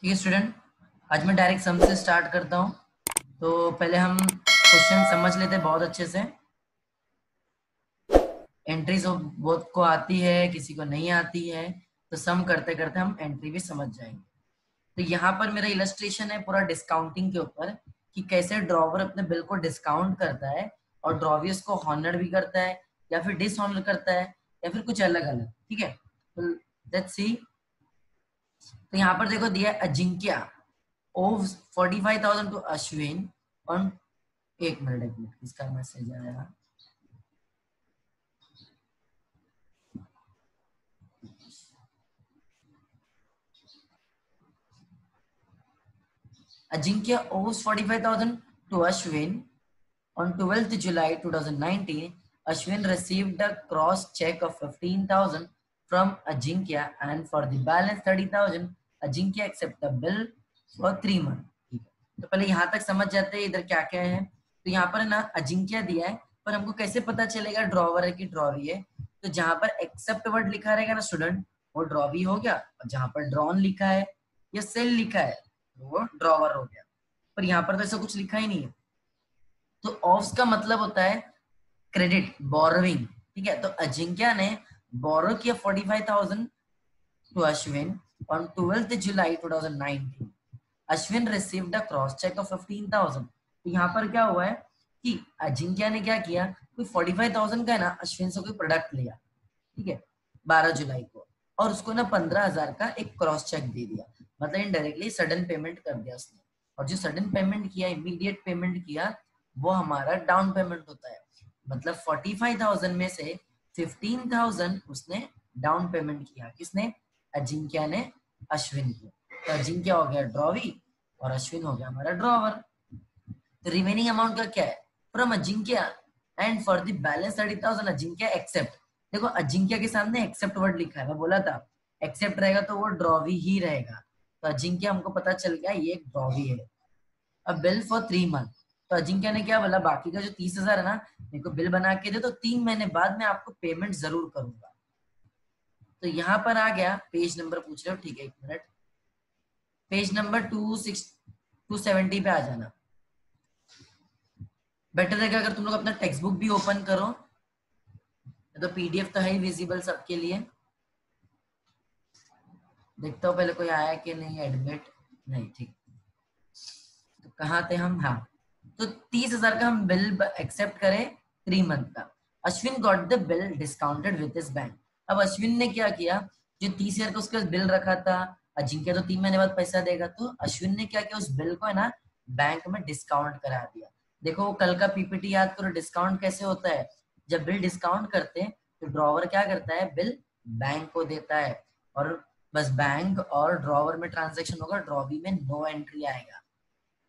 ठीक है स्टूडेंट, आज मैं डायरेक्ट सम से स्टार्ट करता हूँ। तो पहले हम क्वेश्चन समझ लेते हैं बहुत अच्छे से। एंट्री तो बहुत को आती है, किसी को नहीं आती है, तो सम करते करते हम एंट्री भी समझ जाएंगे। तो यहाँ पर मेरा इलस्ट्रेशन है पूरा डिस्काउंटिंग के ऊपर कि कैसे ड्रॉवर अपने बिल को डिस्काउंट करता है और ड्रॉवी उसको हॉनर भी करता है या फिर डिसऑनर करता है या फिर कुछ अलग अलग। ठीक है, तो लेट्स सी। तो यहाँ पर देखो दिया Ajinkya owes 45,000 to Ashwin on एक मिनट इसका मैसेज आया। Ajinkya owes 45,000 to Ashwin on 12th July 2019. Ashwin received a cross check of 15,000 from Ajinkya and for the balance 30,000 Ajinkya accept the bill for 3 months. ठीक है, तो पहले यहाँ तक समझ जाते हैं इधर क्या क्या है। तो यहाँ पर ना अजिंक्य दिया है, पर हमको कैसे पता चलेगा ड्रॉवर है कि ड्रॉवी है। तो जहां पर एक्सेप्ट वर्ड लिखा रहेगा ना स्टूडेंट, वो ड्रॉवी हो गया, और जहां पर ड्रॉन लिखा है या सेल लिखा है वो ड्रॉवर हो गया। पर यहाँ पर तो ऐसा कुछ लिखा ही नहीं है। तो ऑफ्स का मतलब होता है क्रेडिट, बोरोइंग। ठीक है, तो अजिंक्य ने बोरो किया 45,000 to Ashwin on 12th July 2019। Ashwin received a cross cheque of 15,000। तो यहाँ पर क्या हुआ है कि अजिंक्य ने क्या किया, कोई 45,000 का है ना अश्विन से कोई प्रोडक्ट लिया, ठीक है, 12 जुलाई को, और उसको ना 15,000 का एक क्रॉस चेक दे दिया। मतलब इनडायरेक्टली सडन पेमेंट कर दिया उसने। और जो सडन पेमेंट किया, इमीडिएट पेमेंट किया, वो हमारा डाउन पेमेंट होता है। मतलब 45,000 में से 15,000 उसने डाउन पेमेंट किया। किसने? अजिंक्य ने अश्विन को। तो अजिंक्य हो गया ड्रॉवी और अश्विन हो गया हमारा ड्रॉवर। तो रिमेनिंग अमाउंट का क्या है? From Ajinkya and for the balance 30,000 Ajinkya accept. देखो अजिंक्य के सामने एक्सेप्ट वर्ड लिखा है, मैं बोला था एक्सेप्ट रहेगा तो वो ड्रॉवी ही रहेगा। तो अजिंक्य हमको पता चल गया ये एक ड्रॉवी है। अब बिल फॉर 3 मंथ। तो अजिंक्य ने क्या बोला, बाकी का जो 30,000 है ना, मेरे को बिल बना के दे, तो 3 महीने बाद मैं आपको पेमेंट जरूर करूंगा। तो यहाँ पर आ गया, पेज नंबर पूछ रहे हो, ठीक है एक मिनट, पेज नंबर 270 पे आ जाना। बेटर रहेगा अगर तुम लोग अपना टेक्स्ट बुक भी ओपन करो, तो पीडीएफ तो है ही विजिबल सबके लिए। देखता हूँ पहले कोई आया कि नहीं, एडमिट नहीं, ठीक। तो कहाँ थे हम? हाँ, तो 30,000 का हम बिल एक्सेप्ट करें 3 मंथ का। Ashwin got the bill discounted with his bank. अब अश्विन ने क्या किया, जो 30,000 का उसका बिल रखा था, अजिंक्य तो 3 महीने बाद पैसा देगा, तो अश्विन ने क्या किया, उस बिल को है ना बैंक में डिस्काउंट करा दिया। देखो कल का पीपीटी याद करो, डिस्काउंट कैसे होता है। जब बिल डिस्काउंट करते हैं तो ड्रॉवर क्या करता है, बिल बैंक को देता है, और बस बैंक और ड्रॉवर में ट्रांजेक्शन होगा, ड्रॉवी में नो एंट्री आएगा।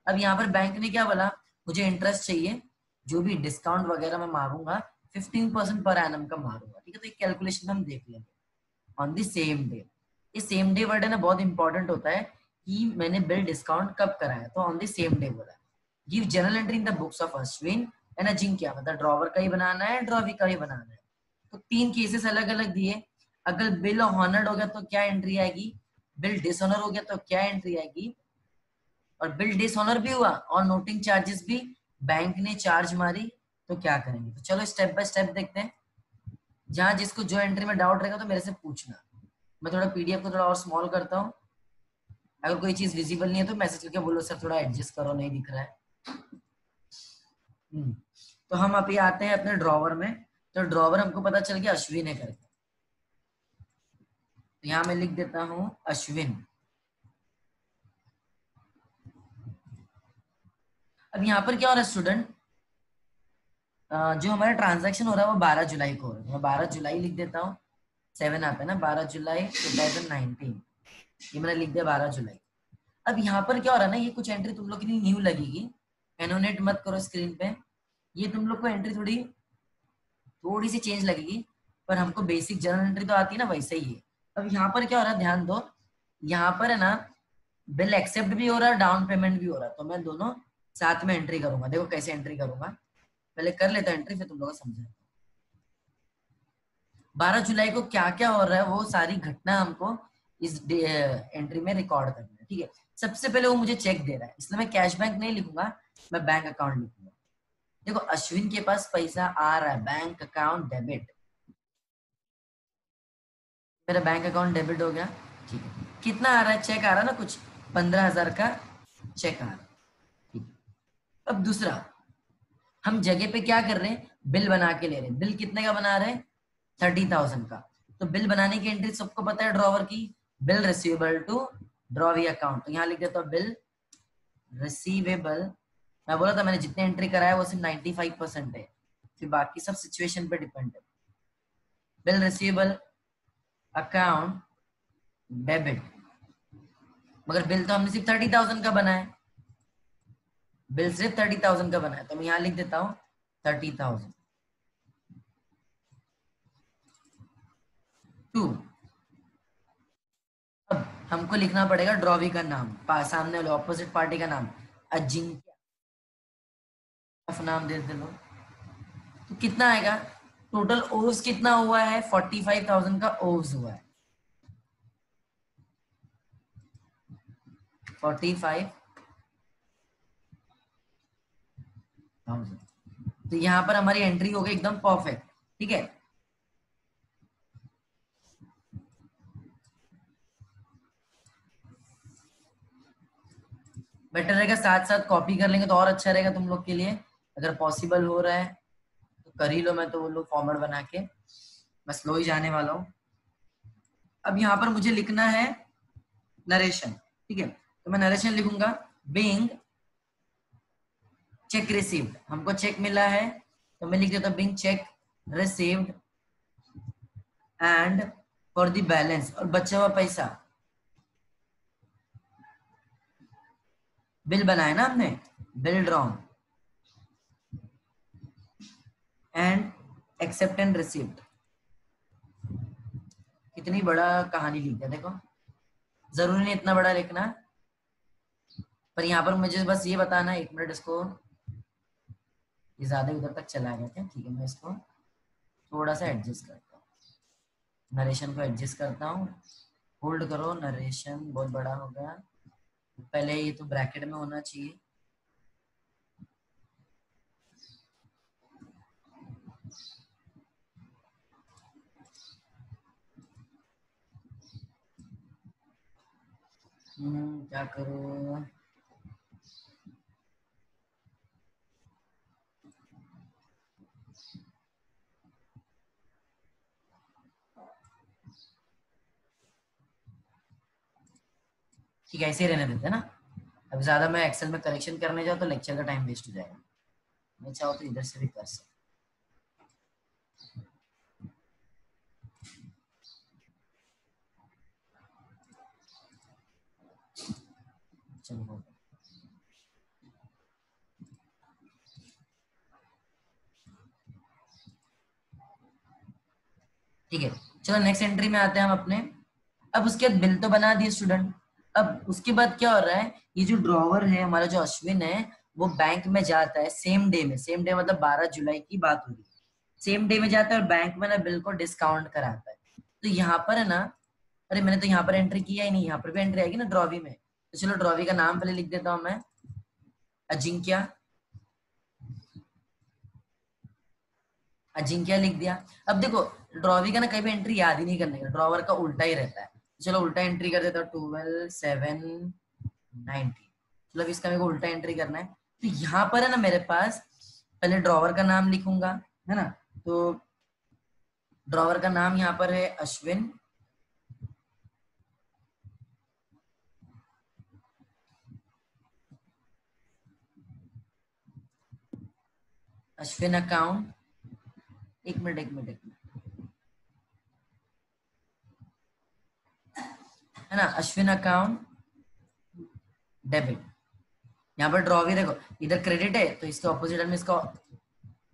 अब यहाँ पर बैंक ने क्या बोला, मुझे इंटरेस्ट चाहिए, जो भी डिस्काउंट वगैरह मैं मारूंगा 15% पर एनम का मारूंगा। ठीक है, तो एक कैलकुलेशन हम देख लेंगे। ऑन द सेम डे, ये सेम डे वर्ड है ना बहुत इंपॉर्टेंट होता है कि मैंने बिल डिस्काउंट कब कराया, तो ऑन द सेम डे बोला। Give general entry in the books of Ashwin and Ajinkya, मतलब ड्रॉवर का ही बनाना है, ड्रॉवी का ही बनाना है। तो 3 केसेस अलग अलग दिए। अगर बिल ऑनर्ड हो गया तो क्या एंट्री आएगी, बिल डिसऑनर हो गया तो क्या एंट्री आएगी, और बिल डिसऑनर भी हुआ और नोटिंग चार्जेस भी बैंक ने चार्ज मारी, तो क्या करेंगे। तो चलो स्टेप बाय स्टेप देखते हैं। जहां जिसको जो एंट्री में डाउट रहेगा तो मेरे से पूछना। मैं थोड़ा पीडीएफ को थोड़ा और स्मॉल करता हूँ। अगर कोई चीज विजिबल नहीं है तो मैसेज करके बोलो सर थोड़ा एडजस्ट करो, नहीं दिख रहा है। तो हम अभी आते हैं अपने ड्रॉवर में। तो ड्रॉवर हमको पता चल गया अश्विन है करके, तो यहाँ मैं लिख देता हूँ अश्विन। अब यहाँ पर क्या हो रहा है स्टूडेंट, जो हमारा ट्रांजैक्शन हो रहा है वो 12 जुलाई को हो रहा है। मैं 12 जुलाई लिख देता हूँ, 7 आता है ना, 12 जुलाई 2019, ये मैंने लिख दिया 12 जुलाई। अब यहाँ पर क्या हो रहा है ना, ये कुछ एंट्री तुम लोग के लिए न्यू लगेगी, एनोनेट मत करो स्क्रीन पे। ये तुम लोग को एंट्री थोड़ी सी चेंज लगेगी, पर हमको बेसिक जनरल एंट्री तो आती है ना, वैसे ही है। अब यहाँ पर क्या हो रहा है, ध्यान दो, यहाँ पर है ना बिल एक्सेप्ट भी हो रहा है, डाउन पेमेंट भी हो रहा है, तो मैं दोनों साथ में एंट्री करूंगा। देखो कैसे एंट्री करूंगा, पहले कर लेता एंट्री, फिर तुम लोग को समझाता। 12 जुलाई को क्या क्या हो रहा है वो सारी घटना हमको इस एंट्री में रिकॉर्ड करना है। ठीक है। सबसे पहले वो मुझे चेक दे रहा है, इसलिए मैं कैश बैंक नहीं लिखूंगा, मैं बैंक अकाउंट लिखूंगा। देखो अश्विन के पास पैसा आ रहा है, बैंक अकाउंट डेबिट, मेरा बैंक अकाउंट डेबिट हो गया। ठीक है, कितना आ रहा है, चेक आ रहा है ना कुछ, 15,000 का चेक आ रहा है। ठीक है, अब दूसरा, हम जगह पे क्या कर रहे हैं, बिल बना के ले रहे हैं। बिल कितने का बना रहे हैं, 30,000 का। तो बिल बनाने की एंट्री सबको पता है ड्रॉवर की, bill receivable to drawee account. तो यहाँ लिख देता हूँ बिल रिसीवेबल। मैं बोला था मैंने जितने एंट्री कराया वो सिर्फ 95% है, फिर बाकी सब सिचुएशन पे डिपेंड है। बिल रिसीवेबल अकाउंट डेबिट, मगर बिल तो हमने सिर्फ 30,000 का बनाया है, बिल सिर्फ 30,000 का बना है, तो मैं यहाँ लिख देता हूँ 30,000 टू। अब हमको लिखना पड़ेगा ड्रॉवी का नाम, सामने वाले ऑपोजिट पार्टी का नाम, अजिंक्य नाम दे दे लो। तो कितना आएगा, टोटल ओव्स कितना हुआ है, 45,000 का ओव्स हुआ है, 45,000। तो यहाँ पर हमारी एंट्री हो गई एकदम परफेक्ट। ठीक है, बेटर रहेगा साथ साथ कॉपी कर लेंगे तो और अच्छा रहेगा तुम लोग के लिए। अगर पॉसिबल हो रहा है तो कर ही लो, मैं तो वो लोग फॉर्मेट बना के मैं स्लो ही जाने वाला हूँ। अब यहाँ पर मुझे लिखना है नरेशन। ठीक है, तो मैं नरेशन लिखूंगा, बिंग चेक रिसीव्ड, हमको चेक मिला है तो मैं लिख देता हूँ being cheque received and for the balance, और बचा हुआ पैसा, बिल बनाया ना हमने, bill drawn and accept and received. कितनी बड़ा कहानी लिख दिया देखो, जरूरी नहीं इतना बड़ा लिखना, पर यहाँ पर मुझे बस ये बताना है। 1 मिनट, इसको ये ज्यादा उधर तक चला गया क्या, ठीक है मैं इसको थोड़ा सा एडजस्ट करता हूँ, नरेशन को एडजस्ट करता हूँ। होल्ड करो, नरेशन बहुत बड़ा हो गया, पहले ये तो ब्रैकेट में होना चाहिए। क्या करूँ, ठीक है ऐसे ही रहने देते हैं ना। अब ज्यादा मैं एक्सेल में करेक्शन करने जाऊँ तो लेक्चर का टाइम वेस्ट हो जाएगा, मैं चाहूँ तो इधर से भी कर सकता। चलो ठीक है, चलो नेक्स्ट एंट्री में आते हैं हम अपने। अब उसके बाद बिल तो बना दिए स्टूडेंट। अब उसके बाद क्या हो रहा है, ये जो ड्रॉवर है हमारा जो अश्विन है, वो बैंक में जाता है सेम डे में, सेम डे मतलब 12 जुलाई की बात हो रही है, सेम डे में जाता है और बैंक में ना बिल को डिस्काउंट कराता है। तो यहाँ पर है ना, अरे मैंने तो यहाँ पर एंट्री किया ही नहीं, यहाँ पर भी एंट्री आएगी ना ड्रॉवी में। तो चलो ड्रॉवी का नाम पहले लिख देता हूँ मैं, अजिंक्य, अजिंक्य लिख दिया। अब देखो ड्रॉवी का ना कभी एंट्री याद ही नहीं करने का, ड्रॉवर का उल्टा ही रहता है। चलो उल्टा एंट्री कर देता हूँ, 12/7/19। मतलब इसका मेरे को उल्टा एंट्री करना है। तो यहाँ पर है ना मेरे पास, पहले ड्रॉवर का नाम लिखूंगा, है ना। तो ड्रॉवर का नाम यहाँ पर है अश्विन, अश्विन अकाउंट, एक मिनट एक मिनट एक मिनट, है ना, अश्विन अकाउंट डेबिट। यहाँ पर ड्रॉ भी देखो, इधर क्रेडिट है तो इसके ऑपोजिट में इसका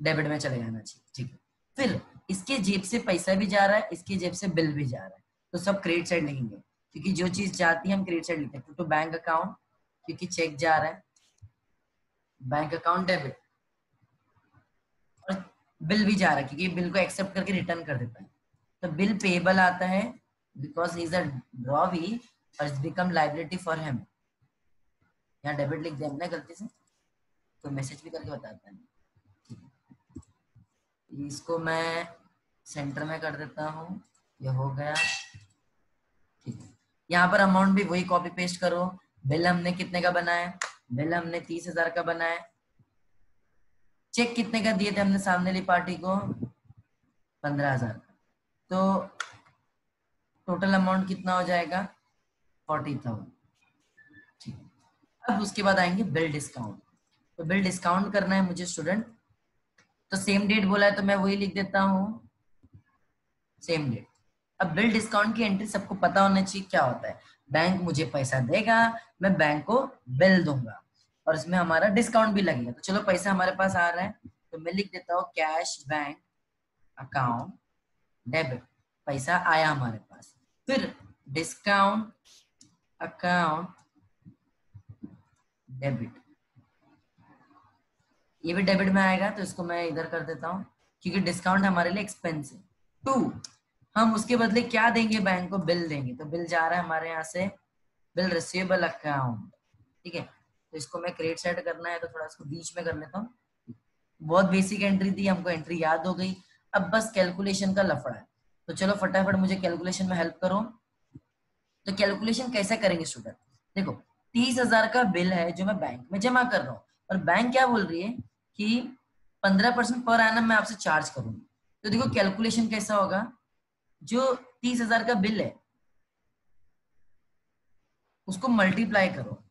डेबिट में चले जाना चाहिए। ठीक है, फिर इसके जेब से पैसा भी जा रहा है, इसकी जेब से बिल भी जा रहा है, तो सब क्रेडिट साइड लिखेंगे, क्योंकि जो चीज जाती है हम क्रेडिट साइड लिखते हैं। तो बैंक अकाउंट, क्योंकि चेक जा रहा है, बैंक अकाउंट डेबिट, और बिल भी जा रहा है क्योंकि बिल को एक्सेप्ट करके रिटर्न कर देता है। तो बिल पेबल आता है, बिकॉज इज अ ड्रॉवी, और it's become liability for him. यहाँ डेबिट लिख दिया हमने गलती से, तो मैसेज भी करके बताता है। इसको मैं सेंटर में कर देता हूँ, ये हो गया। ठीक है, यहाँ पर अमाउंट भी वही कॉपी पेस्ट करो। बिल हमने कितने का बनाया? बिल हमने 30,000 का बनाया। चेक कितने का दिए थे हमने सामने वाली पार्टी को? 15,000 का। तो टोटल अमाउंट कितना हो जाएगा? 40,000। ठीक है, अब उसके बाद आएंगे बिल डिस्काउंट। तो बिल डिस्काउंट करना है मुझे स्टूडेंट, तो सेम डेट बोला है तो मैं वही लिख देता हूँ, सेम डेट। अब बिल डिस्काउंट की एंट्री सबको पता होना चाहिए क्या होता है। बैंक मुझे पैसा देगा, मैं बैंक को बिल दूंगा और इसमें हमारा डिस्काउंट भी लगेगा। तो चलो पैसा हमारे पास आ रहा है, तो मैं लिख देता हूँ कैश बैंक अकाउंट डेबिट, पैसा आया हमारे पास। फिर डिस्काउंट अकाउंट डेबिट, ये भी डेबिट में आएगा, तो इसको मैं इधर कर देता हूँ क्योंकि डिस्काउंट हमारे लिए एक्सपेंस है। 2, हम उसके बदले क्या देंगे? बैंक को बिल देंगे, तो बिल जा रहा है हमारे यहाँ से बिल रिसीवेबल अकाउंट। ठीक है, तो इसको मैं क्रेडिट साइड करना है तो थोड़ा इसको बीच में कर लेता हूँ। बहुत बेसिक एंट्री थी, हमको एंट्री याद हो गई। अब बस कैलकुलेशन का लफड़ा है, तो चलो फटाफट मुझे कैलकुलेशन में हेल्प करो। तो कैलकुलेशन कैसे करेंगे स्टूडेंट? देखो 30,000 का बिल है जो मैं बैंक में जमा कर रहा हूँ, और बैंक क्या बोल रही है कि 15% पर एनम मैं आपसे चार्ज करूंगी। तो देखो कैलकुलेशन कैसा होगा, जो 30,000 का बिल है उसको मल्टीप्लाई करो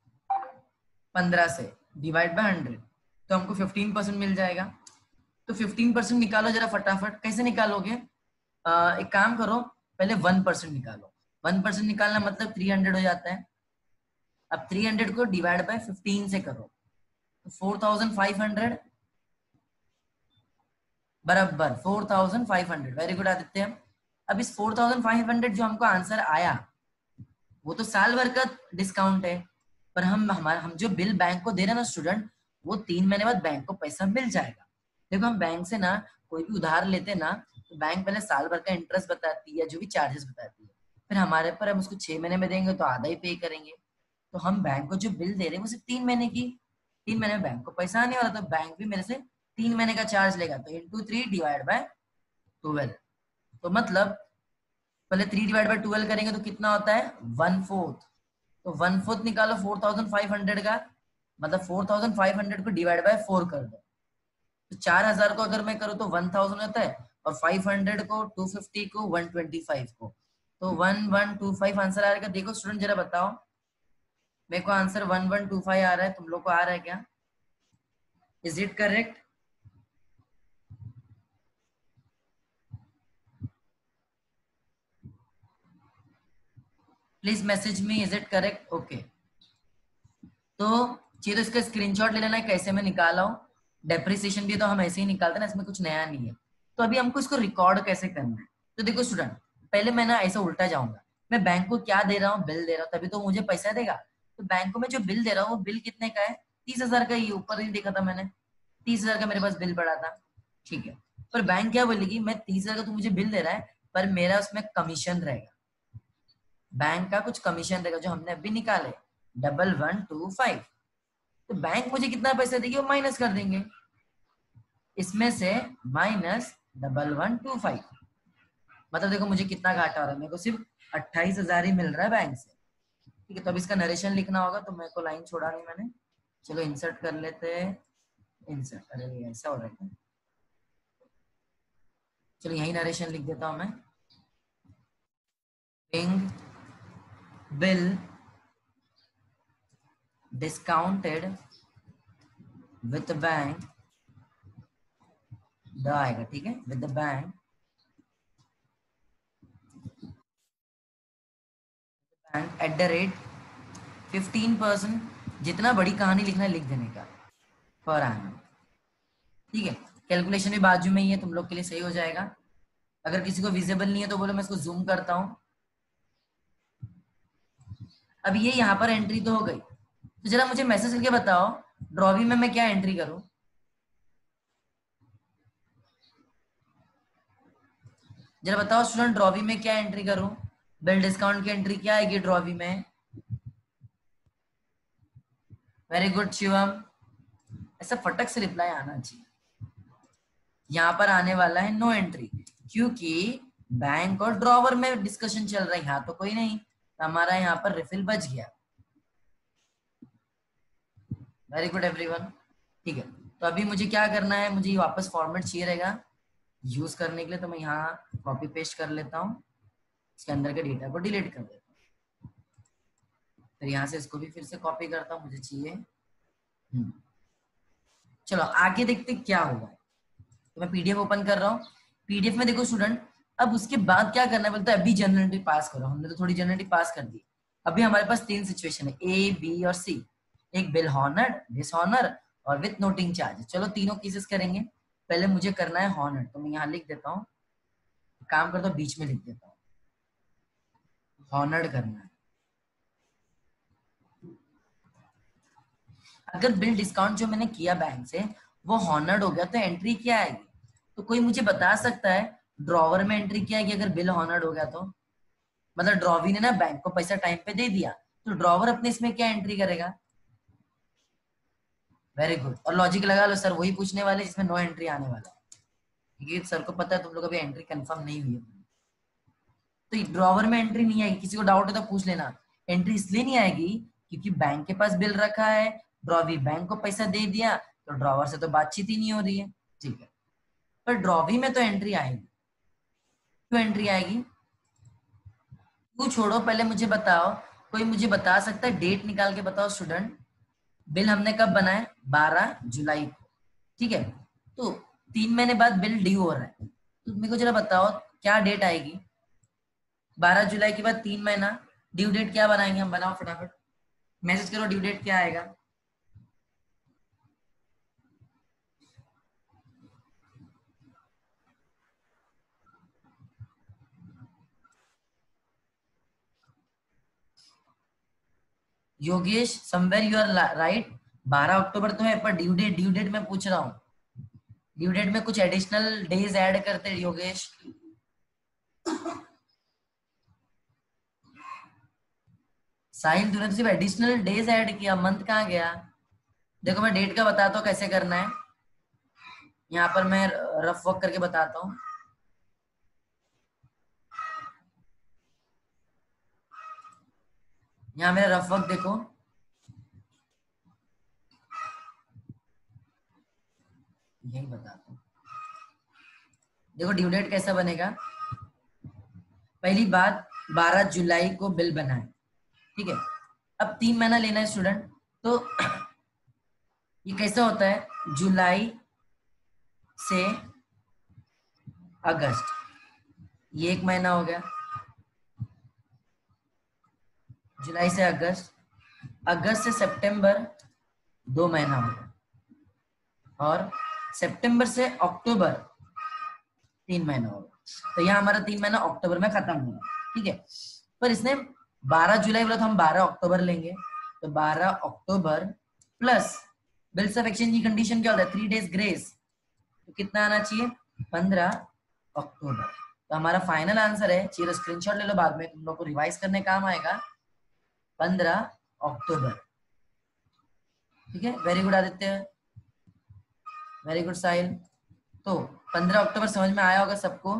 15 से, डिवाइड बाय 100, तो हमको 15% मिल जाएगा। तो 15% निकालो जरा फटाफट। कैसे निकालोगे? एक काम करो, पहले 1% निकालो। 1% निकालना मतलब 300 हो जाता है। अब 300 को डिवाइड बाय 15 से करो, तो 4,500 बराबर 4,500। Very good Aditya. अब इस 4,500 जो हमको आंसर आया वो तो साल भर का डिस्काउंट है, पर हम जो बिल बैंक को दे रहे हैं ना स्टूडेंट, वो 3 महीने बाद बैंक को पैसा मिल जाएगा। देखो हम बैंक से ना कोई भी उधार लेते ना, तो बैंक पहले साल भर का इंटरेस्ट बताती है, जो भी चार्जेस बताती है, फिर हमारे पर हम उसको 6 महीने में देंगे तो आधा ही पे करेंगे। तो हम बैंक को जो बिल दे रहे हैं वो सिर्फ 3 महीने की, 3 महीने में बैंक को पैसा आने वाला, तो बैंक भी मेरे से 3 महीने का चार्ज लेगा। तो इंटू 3 डिवाइड बाय 12, तो मतलब पहले 3 डिवाइड बाय 12 करेंगे तो कितना होता है? 1/4। तो 1/4 निकालो 4,500 का, मतलब 4,500 को डिवाइड बाय 4 कर दो। तो 4,000 को अगर मैं करूँ तो 1,000 होता है, और 500 को, 250 को, 125 को, तो 1125 आंसर आ रहेगा। देखो स्टूडेंट जरा बताओ, मेरे को आंसर 1125 आ रहा है, तुम लोग को आ रहा है क्या? Is it correct? Please message me is it correct. Okay, तो चाहिए तो इसका स्क्रीनशॉट ले लेना है कैसे मैं निकाला हूँ। डेप्रिसिएशन भी तो हम ऐसे ही निकालते हैं ना, इसमें कुछ नया नहीं है। तो अभी हमको इसको रिकॉर्ड कैसे करना है? तो देखो स्टूडेंट, पहले मैं ना ऐसा उल्टा जाऊंगा। मैं बैंक को क्या दे रहा हूँ? बिल दे रहा हूँ, तभी तो मुझे पैसा देगा। तो बैंक को मैं जो बिल दे रहा हूँ वो बिल कितने का है? 30,000 का ही, ऊपर ही देखा था मैंने, 30,000 का मेरे पास बिल पड़ा था। ठीक है, पर बैंक क्या बोलेगी, मैं 30,000 का तू मुझे बिल दे रहा है, पर मेरा उसमें कमीशन रहेगा, बैंक का कुछ कमीशन रहेगा जो हमने अभी निकाले, 1125। तो बैंक मुझे कितना पैसा देगी वो माइनस कर देंगे, इसमें से -1125। मतलब देखो मुझे कितना घाटा हो रहा है, मेरे को सिर्फ 28,000 ही मिल रहा है बैंक से। ठीक है, तो अब इसका नरेशन लिखना होगा, तो मेरे को लाइन छोड़ा नहीं मैंने। चलो इंसर्ट कर लेते हैं, इंसर्ट, अरे ऐसा हो रहा है। चलो यही नरेशन लिख देता हूं मैं। Paying bill discounted with bank, the आएगा, ठीक है, with the bank at the rate 15%, जितना बड़ी कहानी लिखना है लिख देने का, पर आना। ठीक है, कैलकुलेशन भी बाजू में ही है, तुम लोग के लिए सही हो जाएगा। अगर किसी को विजिबल नहीं है तो बोलो, मैं इसको जूम करता हूँ। अब ये यहाँ पर एंट्री तो हो गई, तो जरा मुझे मैसेज करके बताओ ड्रॉवी में मैं क्या एंट्री करूँ? जरा बताओ स्टूडेंट, ड्रॉवी में क्या एंट्री करूँ? बिल डिस्काउंट की एंट्री क्या आएगी ड्रॉवी में? वेरी गुड शिवम, ऐसा फटक से रिप्लाई आना चाहिए। यहाँ पर आने वाला है नो एंट्री, क्योंकि बैंक और ड्रॉवर में डिस्कशन चल रहा है, यहाँ तो कोई नहीं, तो हमारा यहाँ पर रिफिल बच गया। Very good everyone. ठीक है, तो अभी मुझे क्या करना है, मुझे वापस फॉर्मेट चाहिए रहेगा यूज करने के लिए, तो मैं यहाँ कॉपी पेस्ट कर लेता हूँ, इसके अंदर के डेटा को डिलीट कर देता हूँ, फिर यहाँ से इसको भी फिर से कॉपी करता हूँ, मुझे चाहिए। चलो आगे देखते क्या होगा। तो मैं पीडीएफ ओपन कर रहा हूँ, पीडीएफ में देखो स्टूडेंट, अब उसके बाद क्या करना है बोलते हैं, अभी जनरलिटी पास करो, हमने तो थोड़ी जनरलिटी पास कर दी। अभी हमारे पास 3 सिचुएशन है, ए बी और सी, एक बिल हॉनर्ड, डिसऑनर और विथ नोटिंग चार्ज। चलो तीनों केसेस करेंगे, पहले मुझे करना है हॉनर्ड, तो मैं यहाँ लिख देता हूँ, काम करता हूँ बीच में लिख देता हूँ, हॉनर्ड करना है। अगर बिल डिस्काउंट जो मैंने किया बैंक से वो हॉनर्ड हो गया तो एंट्री क्या आएगी? तो कोई मुझे बता सकता है ड्रॉवर में एंट्री क्या आएगी अगर बिल हॉनर्ड हो गया तो? मतलब ड्रॉवी ने ना बैंक को पैसा टाइम पे दे दिया, तो ड्रॉवर अपने इसमें क्या एंट्री करेगा? वेरी गुड, और लॉजिक लगा लो, सर वही पूछने वाले जिसमें नो एंट्री आने वाला है, क्योंकि सर को पता है तुम लोग अभी एंट्री कंफर्म नहीं हुई है। तो ड्रॉवर में एंट्री नहीं आएगी, किसी को डाउट है तो पूछ लेना। एंट्री इसलिए नहीं आएगी क्योंकि बैंक के पास बिल रखा है, ड्रॉवी बैंक को पैसा दे दिया, तो ड्रॉवर से तो बातचीत ही नहीं हो रही है। ठीक है, पर ड्रॉवी में तो एंट्री आएगी। क्यों एंट्री आएगी? क्यों छोड़ो, पहले मुझे बताओ, कोई मुझे बता सकता है, डेट निकाल के बताओ स्टूडेंट। बिल हमने कब बनाया? 12 जुलाई को, ठीक है, तो 3 महीने बाद बिल ड्यू हो रहा है, तो मेरे को जरा बताओ क्या डेट आएगी? 12 जुलाई के बाद 3 महीना, ड्यू डेट क्या बनाएंगे हम? बनाओ फटाफट, मैसेज करो ड्यू डेट क्या आएगा। Yogesh somewhere you are right, 12 अक्टूबर तो है, पर ड्यू डेट मैं पूछ रहा हूँ, ड्यू डेट में कुछ एडिशनल डेज ऐड करते हैं योगेश। साहिल तूने तो सिर्फ एडिशनल डेज ऐड किया, मंथ कहाँ गया? देखो मैं डेट का बताता हूँ कैसे करना है, यहाँ पर मैं रफ वर्क करके बताता हूँ। यहाँ मेरा रफ वर्क देखो, यही बताता हूँ। देखो ड्यू डेट कैसा बनेगा, पहली बात 12 जुलाई को बिल बना है, ठीक है, अब 3 महीना लेना है स्टूडेंट, तो ये कैसा होता है, जुलाई से अगस्त, ये 1 महीना हो गया, जुलाई से अगस्त, अगस्त से सितंबर 2 महीना हो गया, और सितंबर से अक्टूबर 3 महीना हो गया, तो यहाँ हमारा 3 महीना अक्टूबर में खत्म हुआ, ठीक है। पर इसने 12 जुलाई बोला, तो हम 12 अक्टूबर लेंगे, तो 12 अक्टूबर प्लस बिल्स ऑफ एक्सचेंज की कंडीशन क्या होता है, 3 डेज ग्रेस, तो कितना आना चाहिए, 15 अक्टूबर। तो हमारा फाइनल आंसर है, चाहिए स्क्रीनशॉट ले लो, बाद में तुम लोग को रिवाइज करने काम आएगा, 15 अक्टूबर। ठीक है, very good Aditya, very good Sahil. तो 15 अक्टूबर समझ में आया होगा सबको।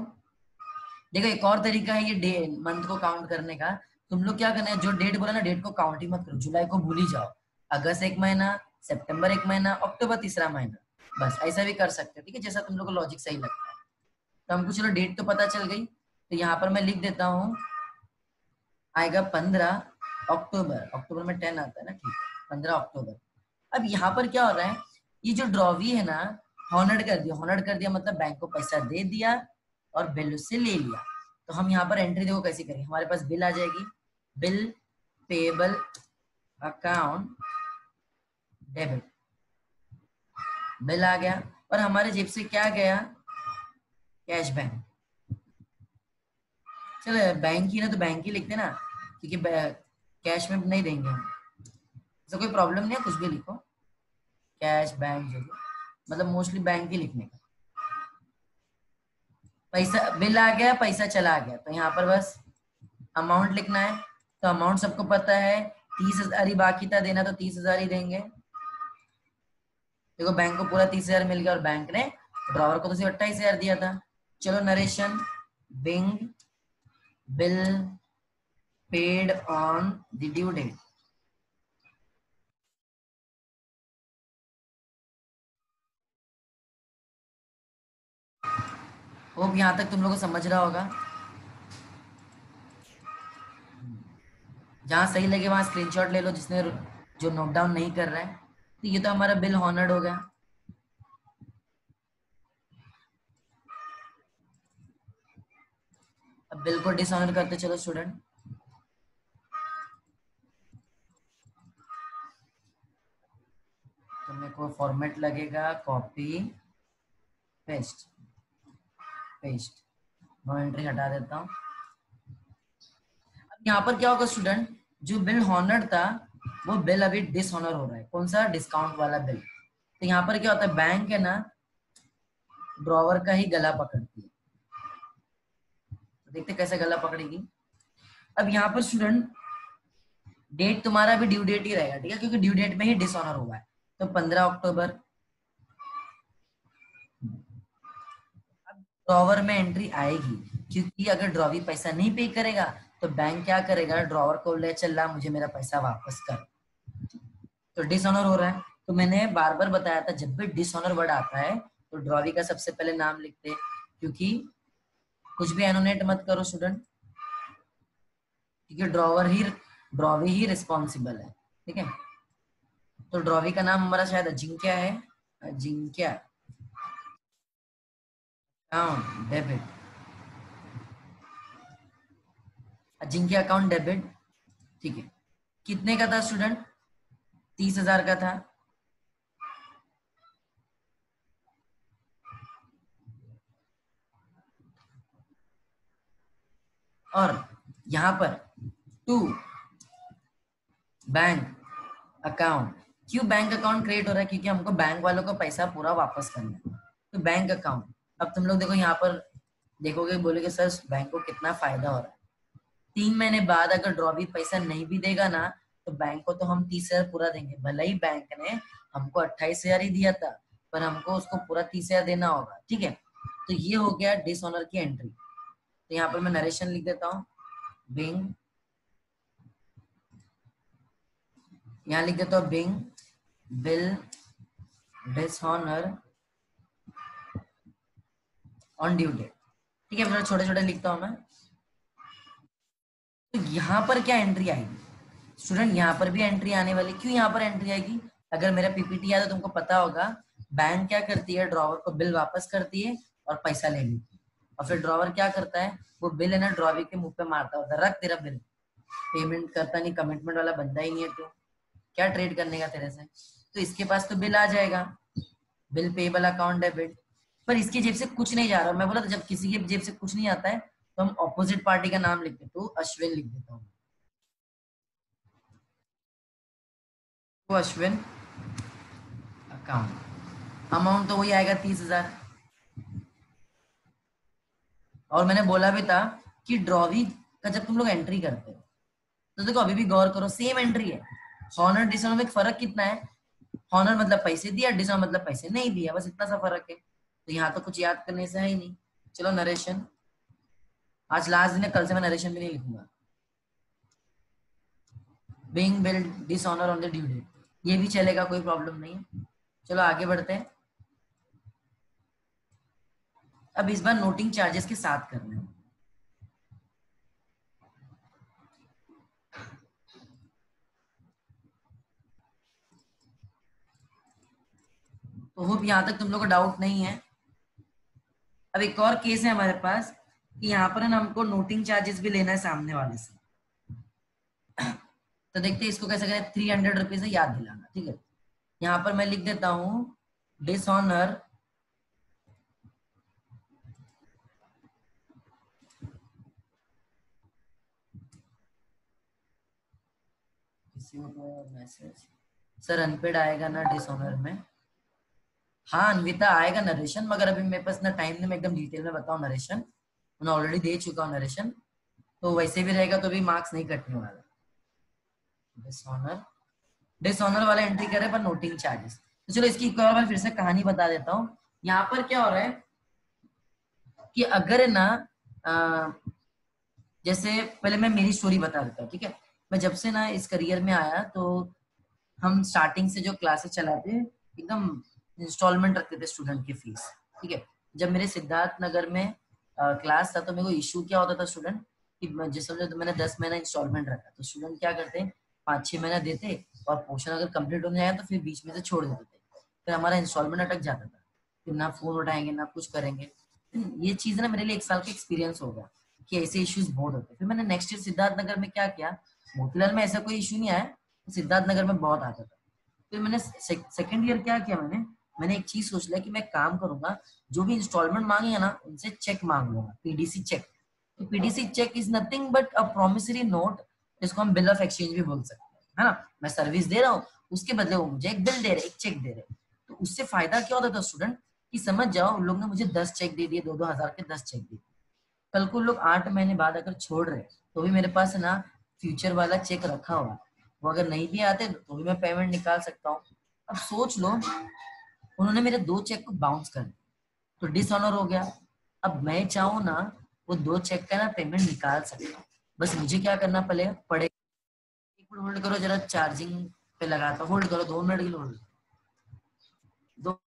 देखो एक और तरीका है ये डे मंथ को काउंट करने का, तुम लोग क्या करना है, जो डेट बोला ना डेट को काउंट ही मत करो, जुलाई को भूल ही जाओ, अगस्त 1 महीना, सितंबर 1 महीना, अक्टूबर तीसरा महीना, बस ऐसा भी कर सकते हो, ठीक है, जैसा तुम लोग को लॉजिक सही लगता है। तो हमको चलो डेट तो पता चल गई, तो यहाँ पर मैं लिख देता हूँ, आएगा 15 अक्टूबर, अक्टूबर में 10 आता है ना, ठीक है, 15 अक्टूबर। अब यहाँ पर क्या हो रहा है, ये जो ड्रॉवी है ना, हॉनर्ड कर दिया, हॉनर्ड कर दिया मतलब बैंक को पैसा दे दिया और बिल उससे ले लिया, तो हम यहाँ पर एंट्री देखो कैसे करेंगे, हमारे पास बिल आ जाएगी, bill payable account debit, bill आ गया, और हमारे जेब से क्या गया, कैश बैंक। चलो बैंक ही ना, तो बैंक ही लिखते ना, क्योंकि कैश में नहीं देंगे हम, तो कोई प्रॉब्लम नहीं है, कुछ भी लिखो, कैश बैंक जो भी, मतलब मोस्टली बैंक ही लिखने का। पैसा बिल आ गया, पैसा चला गया, तो यहाँ पर बस अमाउंट लिखना है, तो अमाउंट सबको पता है 30,000 ही बाकी था देना, तो 30,000 ही देंगे। देखो बैंक को पूरा 30,000 मिल गया और बैंक ने ड्रॉवर को तो सिर्फ 28,000 दिया था। चलो narration, being bill paid on the due date. Hope यहाँ तक तुम लोगों को समझ रहा होगा। जहाँ सही लगे वहां स्क्रीनशॉट ले लो, जिसने जो नोट डाउन नहीं कर रहा है। तो ये तो हमारा बिल हॉनर्ड हो गया। अब बिल को डिसऑनर करते चलो स्टूडेंट। तो मेरे को फॉर्मेट लगेगा copy paste, paste no entry हटा देता हूँ। अब यहाँ पर क्या होगा स्टूडेंट, जो बिल हॉनर्ड था वो बिल अभी डिसऑनर हो रहा है। कौन सा? डिस्काउंट वाला बिल। तो यहाँ पर क्या होता है, बैंक है ना ड्रॉवर का ही गला पकड़ती है। तो देखते कैसे गला पकड़ेगी। अब यहाँ पर स्टूडेंट डेट तुम्हारा भी ड्यू डेट ही रहेगा, ठीक है, क्योंकि ड्यू डेट में ही डिसऑनर हुआ है। तो 15 अक्टूबर। अब ड्रॉवर में एंट्री आएगी, क्योंकि अगर ड्रॉवी पैसा नहीं पे करेगा तो बैंक क्या करेगा, ड्रॉवर को ले चल रहा मुझे मेरा पैसा वापस कर। तो डिसऑनर हो रहा है। तो मैंने बार बार बताया था जब भी डिसऑनर वर्ड आता है तो ड्रॉवी का सबसे पहले नाम लिखते हैं, क्योंकि कुछ भी एनोनेट मत करो स्टूडेंट, क्योंकि ड्रॉवी ही रिस्पॉन्सिबल है, ठीक है। तो ड्रॉवी का नाम हमारा शायद अजिंक्य है, Ajinkya account debit, Ajinkya account debit, ठीक है। कितने का था स्टूडेंट? 30,000 का था। और यहां पर टू बैंक अकाउंट, क्यों बैंक अकाउंट क्रिएट हो रहा है? क्योंकि हमको बैंक वालों को पैसा पूरा वापस करना है। तो बैंक अकाउंट, अब तुम लोग देखो यहाँ पर देखोगे, बोलोगे सर बैंक को कितना फायदा हो रहा है। 3 महीने बाद अगर ड्रॉवी पैसा नहीं भी देगा ना तो बैंक को तो हम 30,000 पूरा देंगे। भले ही बैंक ने हमको 28,000 ही दिया था, पर हमको उसको पूरा 30,000 देना होगा, ठीक है। तो ये हो गया डिसऑनर की एंट्री। तो यहाँ पर मैं नरेशन लिख देता हूँ, बिंग, यहाँ लिख देता हूँ being bill dishonour on due date, ठीक है। छोटे छोटे लिखता हूँ मैं। तो यहाँ पर क्या एंट्री आएगी स्टूडेंट? यहाँ पर भी एंट्री आने वाली। क्यों यहाँ पर एंट्री आएगी? अगर मेरा पीपीटी याद है तुमको पता होगा, बैंक क्या करती है, ड्रॉवर को बिल वापस करती है और पैसा ले लेती है। और फिर ड्रॉवर क्या करता है, वो बिल है ना ड्रॉवी के मुंह पे मारता होता है, रख तेरा बिल, पेमेंट करता नहीं, कमिटमेंट वाला बंदा ही नहीं है तू, क्या ट्रेड करने का तेरे से। तो इसके पास तो बिल आ जाएगा, बिल पेबल अकाउंट डेबिट, पर इसकी जेब से कुछ नहीं जा रहा। मैं बोला था जब किसी की जेब से कुछ नहीं आता है तो हम ऑपोजिट पार्टी का नाम लिख देते, तो अश्विन लिख देता हूँ। तो अश्विन अकाउंट, अमाउंट तो वही आएगा 30,000। और मैंने बोला भी था कि ड्रॉवी का जब तुम लोग एंट्री करते हो तो देखो अभी भी गौर करो, सेम एंट्री है। हॉनर डिसऑनर में फर्क कितना है? हॉनर मतलब पैसे दिया, डिसऑनर मतलब पैसे नहीं दिया, बस इतना सा फर्क है। तो यहाँ तो कुछ याद करने से है ही नहीं। चलो नरेशन, आज लास्ट दिन है, कल से मैं नरेशन भी नहीं लिखूंगा। Being bill dishonour on the due date, ये भी चलेगा, कोई प्रॉब्लम नहीं है। चलो आगे बढ़ते हैं। अब इस बार नोटिंग चार्जेस के साथ करना है। तो होप यहाँ तक तुम लोग को डाउट नहीं है। अब एक और केस है हमारे पास कि यहाँ पर ना हमको नोटिंग चार्जेस भी लेना है सामने वाले से। तो देखते हैं इसको कैसे करें। 300 रुपीज है, याद दिलाना, ठीक है। यहाँ पर मैं लिख देता हूँ डिसऑनर किसी को मैसेज, सर अनपेड आएगा ना डिसऑनर में? हाँ अनविता आएगा नरेशन, मगर अभी मेरे पास ना टाइम नहीं, मैं एकदम डिटेल में बताऊं नरेशन, मैं ऑलरेडी दे चुका हूँ नरेशन। तो वैसे भी रहेगा तो भी मार्क्स नहीं कटने वाला। डिसऑनर, डिसऑनर वाला एंट्री करे पर नोटिंग चार्जेस। तो चलो इसकी एक और बार फिर से कहानी बता देता हूँ। यहाँ पर क्या हो रहा है कि अगर ना जैसे पहले मैं मेरी स्टोरी बता देता हूँ, ठीक है। मैं जब से ना इस करियर में आया तो हम स्टार्टिंग से जो क्लासेस चलाते हैं एकदम इंस्टॉलमेंट रखते थे स्टूडेंट की फीस, ठीक है। जब मेरे सिद्धार्थ नगर में क्लास था तो मेरे को इशू क्या होता था स्टूडेंट कि जिस समझो तो मैंने 10 महीना इंस्टॉलमेंट रखा, तो स्टूडेंट क्या करते हैं 5-6 महीना देते और पोर्शन अगर कंप्लीट होने जाए तो फिर बीच में से छोड़ देते थे, फिर हमारा इंस्टॉलमेंट अटक जाता था, फिर ना फोन उठाएंगे ना कुछ करेंगे। ये चीज ना मेरे लिए 1 साल का एक्सपीरियंस हो गया कि ऐसे इश्यूज बहुत होते हैं। फिर मैंने नेक्स्ट ईयर सिद्धार्थ नगर में क्या किया, मोतीलाल में ऐसा कोई इशू नहीं आया, सिद्धार्थ नगर में बहुत आता था। फिर मैंने सेकेंड ईयर क्या किया, मैंने एक चीज सोच लिया कि मैं काम करूंगा, जो भी इंस्टॉलमेंट मांगेगा ना उनसे चेक मांग लूंगा, पीडीसी चेक। तो PDC cheque is nothing but a promissory note, जिसको हम बिल ऑफ एक्सचेंज भी बोल सकते हैं, है ना। मैं सर्विस दे रहा हूँ, उसके बदले वो मुझे एक बिल दे रहे, एक चेक दे रहे। तो उससे फायदा क्या होता था स्टूडेंट कि समझ जाओ, उन लोग ने मुझे 10 चेक दे दिए, 2-2 हजार के 10 चेक दे दिए। कल को लोग 8 महीने बाद अगर छोड़ रहे तो भी मेरे पास है ना फ्यूचर वाला चेक रखा हुआ, वो अगर नहीं भी आते तो भी मैं पेमेंट निकाल सकता हूँ। अब सोच लो, उन्होंने मेरे 2 चेक को बाउंस कर दिया तो डिसऑनर हो गया। अब मैं चाहूँ ना वो 2 चेक का ना पेमेंट निकाल सकता हूँ, बस मुझे क्या करना पड़ेगा। एक मिनट होल्ड करो, जरा चार्जिंग पे लगाता, होल्ड करो 2 मिनट के लिए, होल्ड दो।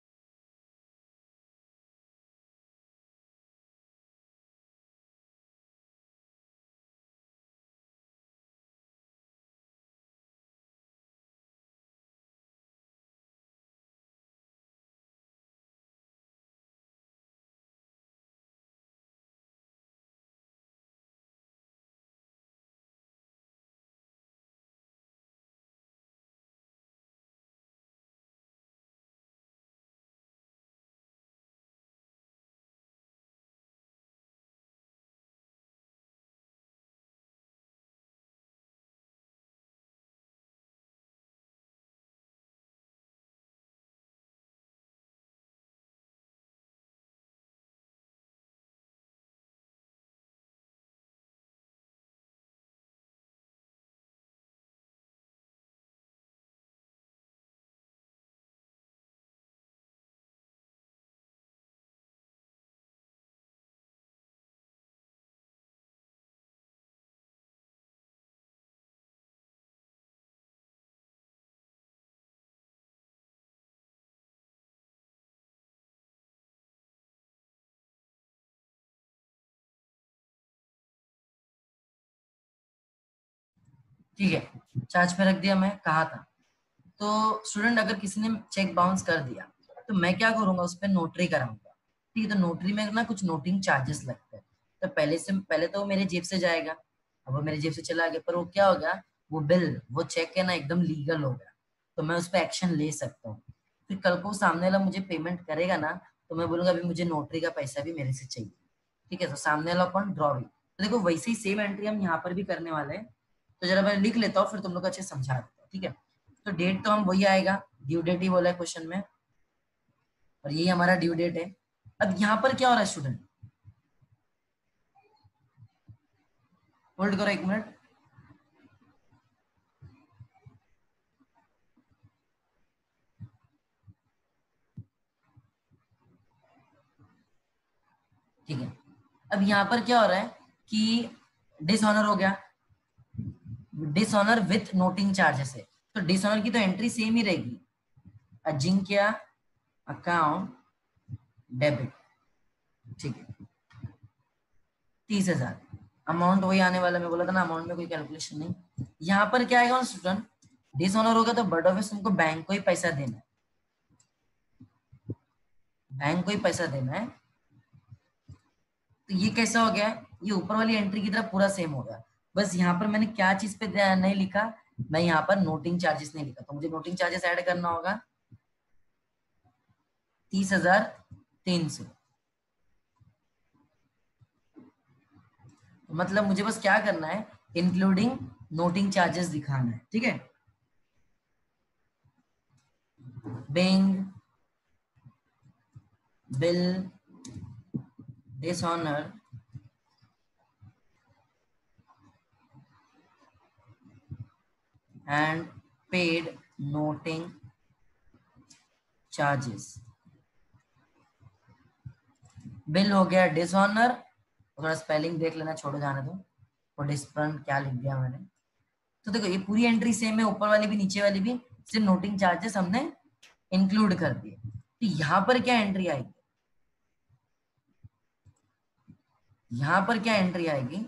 ठीक है, चार्ज पे रख दिया। मैं कहा था तो स्टूडेंट अगर किसी ने चेक बाउंस कर दिया तो मैं क्या करूंगा, उस पर नोटरी कराऊंगा। ठीक है, तो नोटरी में ना कुछ नोटिंग चार्जेस लगते हैं। तो पहले तो वो मेरे जेब से जाएगा। अब वो मेरे जेब से चला गया, पर वो क्या हो गया, वो बिल, वो चेक है ना एकदम लीगल हो गया, तो मैं उस पर एक्शन ले सकता हूँ। फिर कल को सामने वाला मुझे पेमेंट करेगा ना, तो मैं बोलूंगा अभी मुझे नोटरी का पैसा भी मेरे से चाहिए। ठीक है, तो सामने वाला कौन, ड्रॉवी। तो देखो वैसे ही सेम एंट्री हम यहाँ पर भी करने वाले हैं। तो जरा मैं लिख लेता हूँ, फिर तुम लोग अच्छे समझा देता हूँ, ठीक है। तो डेट तो हम वही आएगा, ड्यू डेट ही बोला है क्वेश्चन में, और यही हमारा ड्यू डेट है। अब यहाँ पर क्या हो रहा है स्टूडेंट, होल्ड करो 1 मिनट। ठीक है, अब यहाँ पर क्या हो रहा है कि डिसऑनर हो गया, डिसऑनर विथ नोटिंग चार्जेस है। तो डिसऑनर की तो एंट्री सेम ही रहेगी, अजिंक्य अकाउंट डेबिट, ठीक है, 30,000 अमाउंट वही आने वाला। मैं बोला था ना अमाउंट में कोई कैलकुलेशन नहीं। यहाँ पर क्या आएगा स्टूडेंट, डिसऑनर होगा तो बर्ड ऑफिस तुमको बैंक को ही पैसा देना है, बैंक को ही पैसा देना है। तो ये कैसा हो गया, ये ऊपर वाली एंट्री की तरह पूरा सेम हो गया। बस यहाँ पर मैंने क्या चीज पे नहीं लिखा, मैं यहाँ पर नोटिंग चार्जेस नहीं लिखा, तो मुझे नोटिंग चार्जेस ऐड करना होगा 30,300। मतलब मुझे बस क्या करना है, इंक्लूडिंग नोटिंग चार्जेस दिखाना है, ठीक है। Being bill dishonour and paid noting charges. Bill हो गया डिसऑनर, थोड़ा स्पेलिंग देख लेना, छोड़ो जाने दो, और डिस्प्रंट क्या लिख दिया मैंने। तो देखो ये पूरी एंट्री सेम है, ऊपर वाली भी नीचे वाली भी, सिर्फ नोटिंग चार्जेस हमने इंक्लूड कर दिए। तो यहाँ पर क्या एंट्री आएगी, यहाँ पर क्या एंट्री आएगी,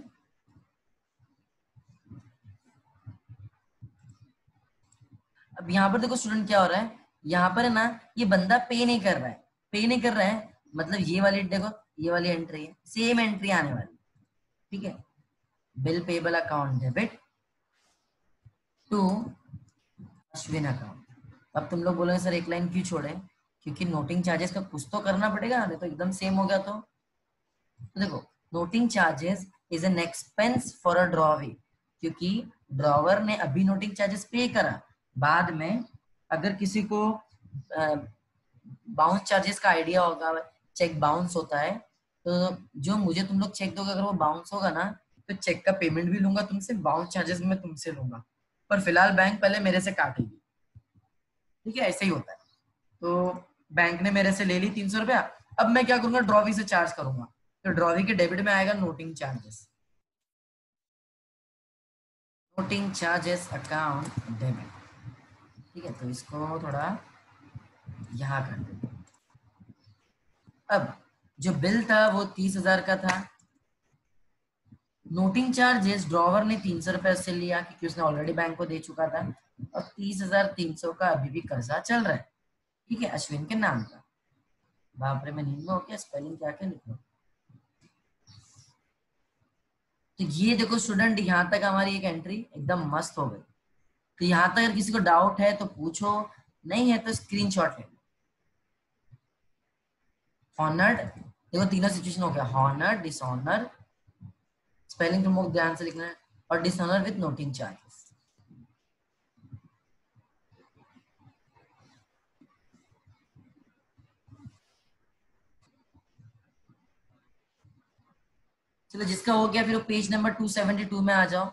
अब यहाँ पर देखो स्टूडेंट क्या हो रहा है, यहाँ पर है ना ये बंदा पे नहीं कर रहा है, पे नहीं कर रहा है, मतलब ये वाली देखो, ये वाली एंट्री है, सेम एंट्री आने वाली, ठीक है। Bill payable account debit to Ashwin account. अब तुम लोग बोलोगे सर एक लाइन क्यों छोड़े, क्योंकि नोटिंग चार्जेस का कुछ तो करना पड़ेगा, नहीं तो एकदम सेम हो गया। तो देखो noting charges is an expense for a drawee, क्योंकि ड्रॉवर ने अभी नोटिंग चार्जेस पे करा, बाद में अगर किसी को बाउंस चार्जेस का आइडिया होगा, चेक बाउंस होता है, तो जो मुझे तुम लोग चेक दोगे अगर वो बाउंस होगा ना, तो चेक का पेमेंट भी लूंगा तुमसे, बाउंस चार्जेस मैं तुमसे लूंगा, पर फिलहाल बैंक पहले मेरे से काटेगी, ठीक है, ऐसे ही होता है। तो बैंक ने मेरे से ले ली 300 रुपया, अब मैं क्या करूंगा, ड्रॉवी से चार्ज करूंगा, तो ड्रॉवी के डेबिट में आएगा noting charges, noting charges account debit, ठीक है। तो इसको थोड़ा यहाँ कर देते हैं। अब जो बिल था वो 30,000 का था, नोटिंग चार्जेस ड्रॉवर ने 300 रुपए से लिया क्योंकि उसने ऑलरेडी बैंक को दे चुका था, और 30,300 का अभी भी कर्जा चल रहा है, ठीक है, अश्विन के नाम का। बाप रे मैं नींद में हो क्या, स्पेलिंग क्या क्या लिखो। तो ये देखो स्टूडेंट, यहाँ तक हमारी एक एंट्री एकदम मस्त हो गई। तो यहाँ तक अगर किसी को डाउट है तो पूछो, नहीं है तो स्क्रीनशॉट ले लो। हॉनर्ड, देखो तीनों सिचुएशन हो गया, हॉनर, डिसऑनर, स्पेलिंग तुम लोग ध्यान से लिखना है, और डिसऑनर विद नोटिंग चार्जेस। चलो जिसका हो गया फिर पेज नंबर 272 में आ जाओ,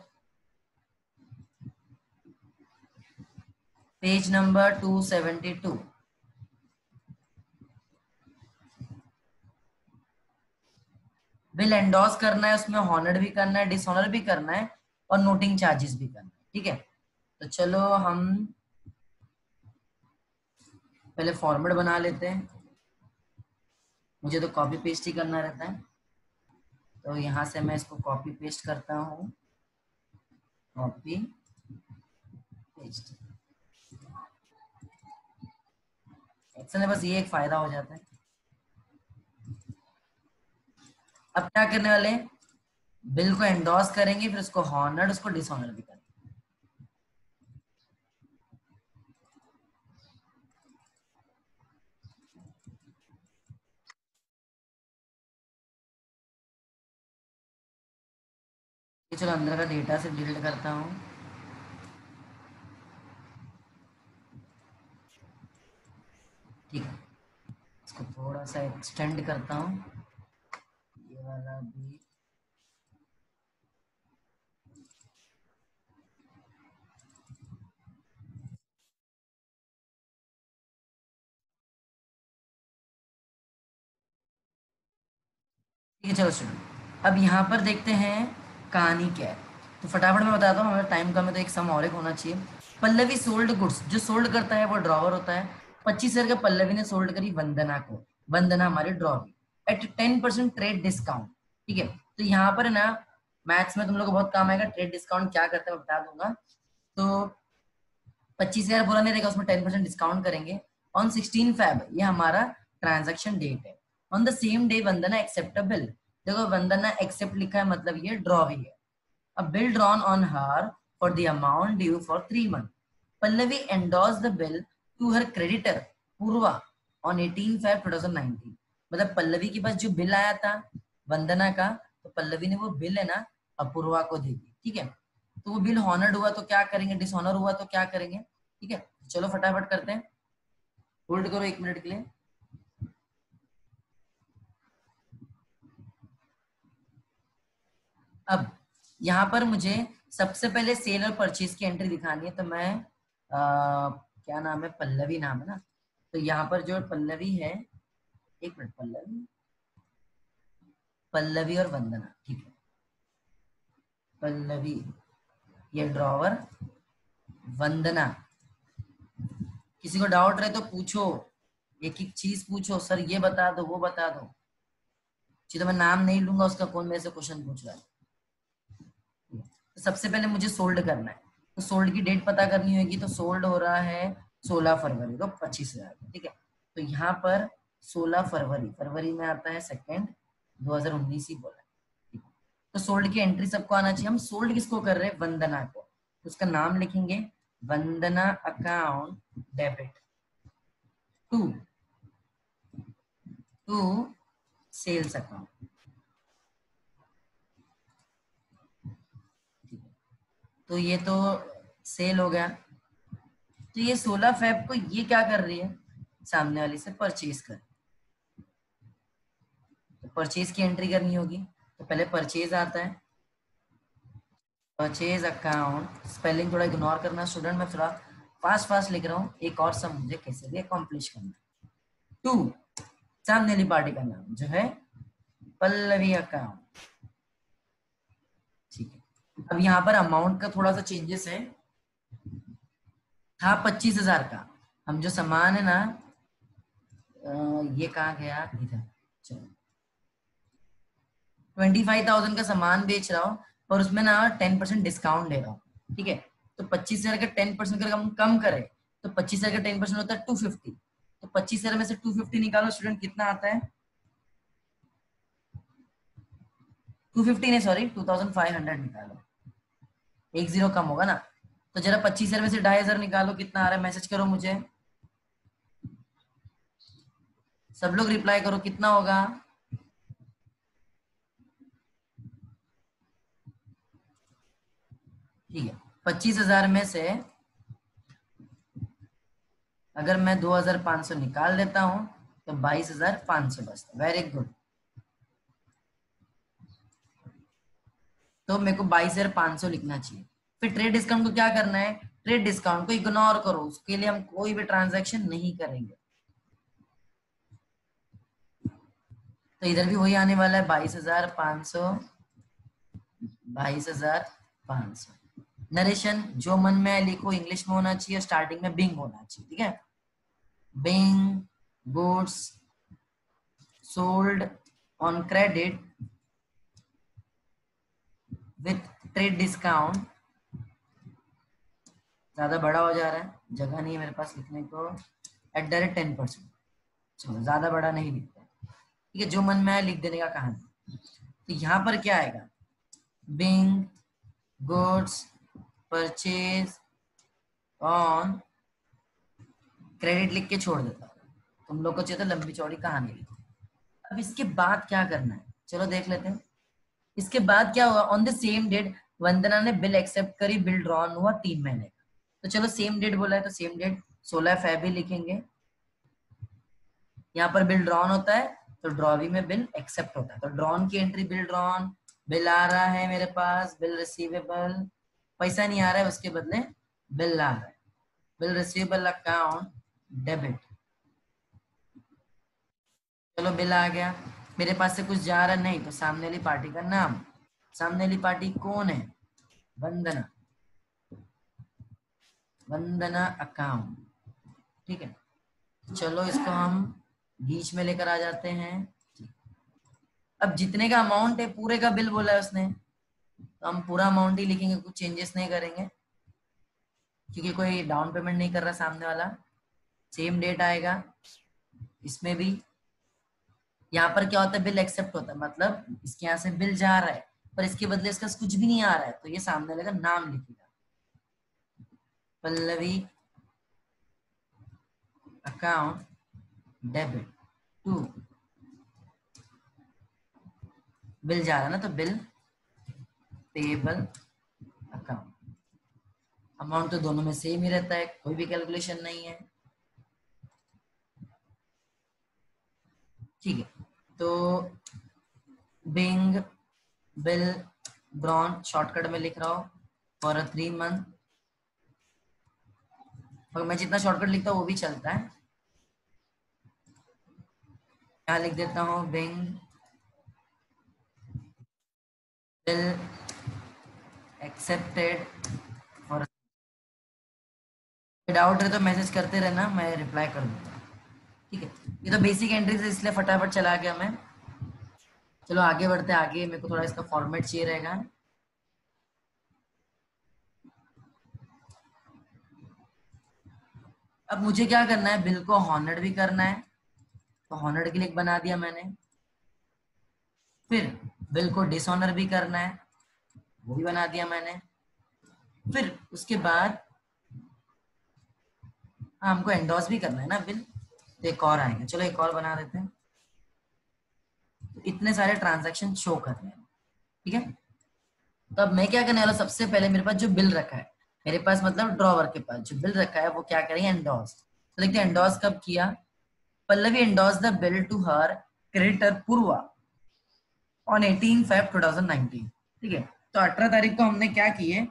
पेज नंबर 272। बिल एंडोर्स करना है, उसमें हॉनर्ड भी करना है, डिसऑनर भी करना है, और नोटिंग चार्जेस भी करना है, ठीक है। तो चलो हम पहले फॉर्मेट बना लेते हैं, मुझे तो कॉपी पेस्ट ही करना रहता है, तो यहाँ से मैं इसको कॉपी पेस्ट करता हूँ, कॉपी पेस्ट। एक्सेल में बस ये एक फायदा हो जाता है। अब क्या करने वाले, बिल को एंडोर्स करेंगे, फिर उसको हॉनर्ड, उसको डिसऑनर भी करेंगे। चलो अंदर का डेटा से डिलीट करता हूँ, ठीक है, इसको थोड़ा सा एक्सटेंड करता हूँ, ये वाला भी, ठीक है। चलो स्टूडेंट अब यहाँ पर देखते हैं कहानी क्या है, तो फटाफट मैं बताता हूँ, हमें टाइम कम है तो एक सम और एक होना चाहिए। पल्लवी सोल्ड गुड्स, जो सोल्ड करता है वो ड्रॉवर होता है, 25,000 का पल्लवी ने सोल्ड करी वंदना को, वंदना हमारी ड्रॉवर, एट 10% ट्रेड डिस्काउंट, ठीक है। तो यहाँ पर है ना, मैथ्स में तुम लोग को बहुत काम आएगा, ट्रेड डिस्काउंट क्या करते हैं मैं बता दूंगा। तो 25,000 पूरा नहीं रहेगा, उसमें 10% डिस्काउंट करेंगे, ऑन 16 Feb, ये हमारा ट्रांजेक्शन डेट है। On the same day Vandana accept a bill, देखो वंदना एक्सेप्ट लिखा है मतलब ये ड्रॉ भी है, a bill drawn on her for the amount due for 3 months. Pallavi endorsed the bill to her creditor Purva on 18 Feb 2019. मतलब पल्लवी के पास जो बिल आया था वंदना का, तो पल्लवी ने वो बिल है ना अपूर्वा को दे दी, ठीक है। तो वो बिल हॉनर्ड हुआ तो क्या करेंगे, डिसऑनर हुआ तो क्या करेंगे, ठीक है। चलो फटाफट करते हैं, होल्ड करो 1 मिनट के लिए। अब यहाँ पर मुझे सबसे पहले सेल और परचेज की एंट्री दिखानी है, तो मैं क्या नाम है, पल्लवी नाम है ना, तो यहाँ पर जो पल्लवी है, एक मिनट, पल्लवी, पल्लवी और वंदना, ठीक है, पल्लवी ये ड्रॉवर, वंदना। किसी को डाउट रहे तो पूछो, एक एक चीज पूछो, सर ये बता दो, वो बता दो। तो मैं नाम नहीं लूंगा उसका, कौन मेरे से क्वेश्चन पूछ रहा है। तो सबसे पहले मुझे सोल्ड करना है, तो सोल्ड की डेट पता करनी होगी, तो सोल्ड हो रहा है 16 फरवरी को 25,000, ठीक है। तो यहाँ पर 16 फरवरी, फरवरी में आता है 2 2019 ही बोला, ठीक है। तो सोल्ड की एंट्री सबको आना चाहिए। हम सोल्ड किसको कर रहे हैं, वंदना को, तो उसका नाम लिखेंगे Vandana account debit to to sales account, तो ये तो सेल हो गया। तो ये 16 फेब को ये क्या कर रही है, सामने वाली से परचेज कर, तो परचेज की एंट्री करनी होगी। तो पहले परचेज आता है, परचेज अकाउंट, स्पेलिंग थोड़ा इग्नोर करना स्टूडेंट, मैं थोड़ा फास्ट फास्ट लिख रहा हूँ, एक और सम मुझे कैसे भी अकॉम्प्लिश करना है। टू, सामने वाली पार्टी का नाम जो है पल्लवी अकाउंट, ठीक है। अब यहाँ पर अमाउंट का थोड़ा सा चेंजेस है, था 25,000 का, हम जो सामान है ना, ये कहाँ गया, इधर, चलो 25,000 का सामान बेच रहा हूँ, और उसमें ना 10% डिस्काउंट दे रहा हूँ, ठीक है। तो 25,000 का 10% अगर हम कम करें, तो 25,000 का 10% होता है 250, तो 25,000 में से 250 निकालो स्टूडेंट, कितना आता है, 250 नहीं, सॉरी 2,500 निकालो, एक जीरो कम होगा ना। तो जरा 25,000 में से 2,500 निकालो, कितना आ रहा है, मैसेज करो मुझे, सब लोग रिप्लाई करो, कितना होगा। ठीक है, 25,000 में से अगर मैं 2,500 निकाल देता हूं, तो 22,500 बचता, वेरी गुड। तो मेरे को 22,500 लिखना चाहिए। फिर ट्रेड डिस्काउंट को क्या करना है, ट्रेड डिस्काउंट को इग्नोर करो, उसके लिए हम कोई भी ट्रांजैक्शन नहीं करेंगे। तो इधर भी वही आने वाला है, 22,500, 22,500। नरेशन जो मन में है लिखो, इंग्लिश में होना चाहिए, स्टार्टिंग में बिंग होना चाहिए, ठीक है। Bing goods sold on credit with trade discount, ज्यादा बड़ा हो जा रहा है, जगह नहीं है मेरे पास लिखने को, एट द रेट 10%, चलो ज्यादा बड़ा नहीं लिखते, ठीक है, जो मन में आए लिख देने का कहानी। तो यहाँ पर क्या आएगा, Bing goods purchase on credit लिख के छोड़ देता हूँ, तुम लोग को चाहिए तो लंबी चौड़ी कहानी लिखो। अब इसके बाद क्या करना है, चलो देख लेते हैं। इसके बाद क्या हुआ, ऑन द सेम डेट वंदना ने बिल एक्सेप्ट करी, बिल ड्रॉन हुआ 3 महीने का। तो चलो सेम डेट बोला है, तो सेम डेट 16 फेब लिखेंगे। यहाँ पर बिल ड्रॉन होता है, तो ड्रॉवी में बिल एक्सेप्ट होता है, तो ड्रॉन की एंट्री, बिल ड्रॉन, बिल आ रहा है मेरे पास, बिल रिसीवेबल, पैसा नहीं आ रहा है, उसके बदले बिल आ रहा है, बिल रिसीवेबल अकाउंट डेबिट, चलो बिल आ गया। मेरे पास से कुछ जा रहा नहीं, तो सामने वाली पार्टी का नाम, सामने वाली पार्टी कौन है, वंदना, वंदना अकाउंट, ठीक है। चलो इसको हम बीच में लेकर आ जाते हैं। अब जितने का अमाउंट है पूरे का बिल बोला है उसने, तो हम पूरा अमाउंट ही लिखेंगे, कुछ चेंजेस नहीं करेंगे, क्योंकि कोई डाउन पेमेंट नहीं कर रहा सामने वाला। सेम डेट आएगा इसमें भी। यहाँ पर क्या होता है, बिल एक्सेप्ट होता है, मतलब इसके यहाँ से बिल जा रहा है, पर इसके बदले इसका कुछ भी नहीं आ रहा है, तो ये सामने वाले का नाम लिखेगा, Pallavi account debit to, bill जा रहा है ना, तो बिल पेबल अकाउंट। अमाउंट तो दोनों में सेम ही रहता है, कोई भी कैलकुलेशन नहीं है, ठीक है। तो बिंग बिल ड्रॉन शॉर्टकट में लिख रहा हूं, फॉर 3 मंथ। और मैं जितना शॉर्टकट लिखता हूँ वो भी चलता है। यहाँ लिख देता हूँ being bill accepted for. Doubt है तो मैसेज करते रहना, मैं रिप्लाई कर दूंगा। ठीक है, ये तो बेसिक एंट्रीज है इसलिए फटाफट चला गया मैं। चलो आगे बढ़ते हैं आगे, मेरे को थोड़ा इसका फॉर्मेट चाहिए रहेगा। अब मुझे क्या करना है, बिल को हॉनर्ड भी करना है, तो हॉनर्ड के लिए एक बना दिया मैंने। फिर बिल को डिसऑनर भी करना है, वो भी बना दिया मैंने। फिर उसके बाद हमको एंडोर्स भी करना है ना बिल, तो एक और आएगा, चलो एक और बना देते हैं। तो इतने सारे ट्रांजैक्शन शो कर रहे हैं। ठीक है, तो अब मैं क्या करने वाला, सबसे पहले मेरे पास जो बिल रखा है, मेरे पास मतलब ड्रॉवर के पास जो बिल रखा है वो क्या करेंगे, एंडोर्स। तो देखते हैं एंडोर्स कब किया। Pallavi endorse the bill to her creditor Purva on 18 Feb 2019। ठीक है, तो 18 तारीख को हमने क्या किए,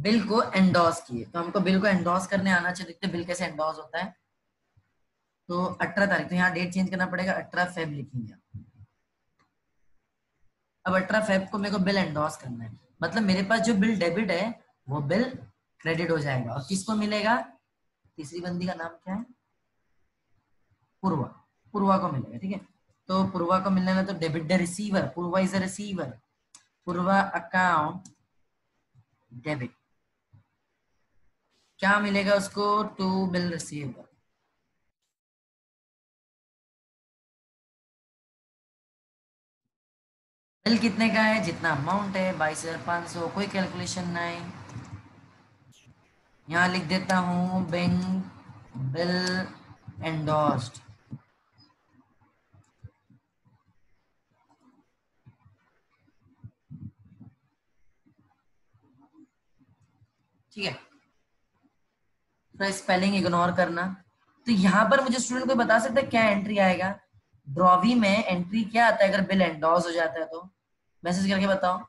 बिल को एंडोर्स किए। तो हमको बिल को एंडोर्स करने आना चाहिए, देखते बिल कैसे एंडोर्स होता है। तो 18 तारीख, तो यहाँ डेट चेंज करना पड़ेगा, 18 फेब लिखेंगे। अब 18 फेब को मेरे को बिल एंडोर्स करना है, मतलब मेरे पास जो बिल डेबिट है वो बिल क्रेडिट हो जाएगा। और किसको मिलेगा, तीसरी बंदी का नाम क्या है, पूर्वा। पूर्वा को मिलेगा। ठीक है, तो पूर्वा को मिलने में तो debit the receiver, Purva is a receiver, Purva account debit. क्या मिलेगा उसको, टू बिल रिसीवर। बिल कितने का है, जितना अमाउंट है 22,500, कोई कैलकुलेशन नहीं। यहाँ लिख देता हूँ बैंक बिल एंडोर्स्ड। ठीक है, तो स्पेलिंग इग्नोर करना। तो यहाँ पर मुझे स्टूडेंट कोई बता सकता है क्या एंट्री आएगा, ड्रॉवी में एंट्री क्या आता है अगर बिल एंडोर्स हो जाता है तो, मैसेज करके बताओ।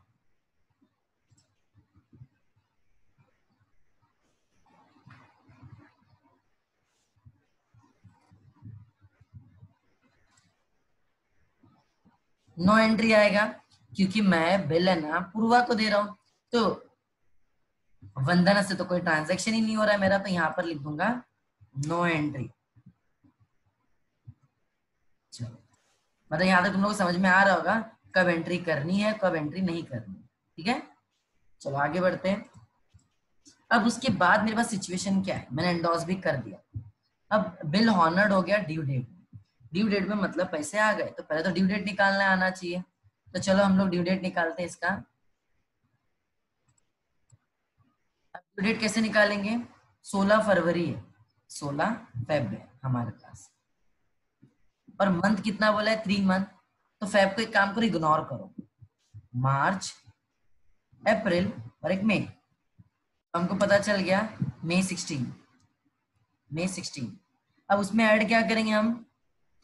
नो एंट्री आएगा, क्योंकि मैं बिल है ना पूर्वा को दे रहा हूं, तो वंदना से तो कोई ट्रांजेक्शन ही नहीं हो रहा है मेरा, तो यहाँ पर लिख दूंगा नो एंट्री। चलो, मतलब यहाँ तक तुम लोग को समझ में आ रहा होगा कब एंट्री करनी है कब एंट्री नहीं करनी। ठीक है, चलो आगे बढ़ते हैं। अब उसके बाद मेरे पास सिचुएशन क्या है, मैंने एंडोर्स भी कर दिया। अब बिल हॉनर्ड हो गया ड्यू डेट। ड्यू डेट में मतलब पैसे आ गए, तो पहले तो ड्यू डेट निकालना आना चाहिए। तो चलो हम लोग ड्यू डेट निकालते हैं इसका। अब ड्यू डेट कैसे निकालेंगे, 16 फरवरी है, 16 फेब है हमारे पास, और मंथ कितना बोला है, 3 मंथ। तो फेब को एक काम करो, इग्नोर करो, मार्च, अप्रैल और एक मई। हमको पता चल गया मई 16, मई 16। अब उसमें ऐड क्या करेंगे हम,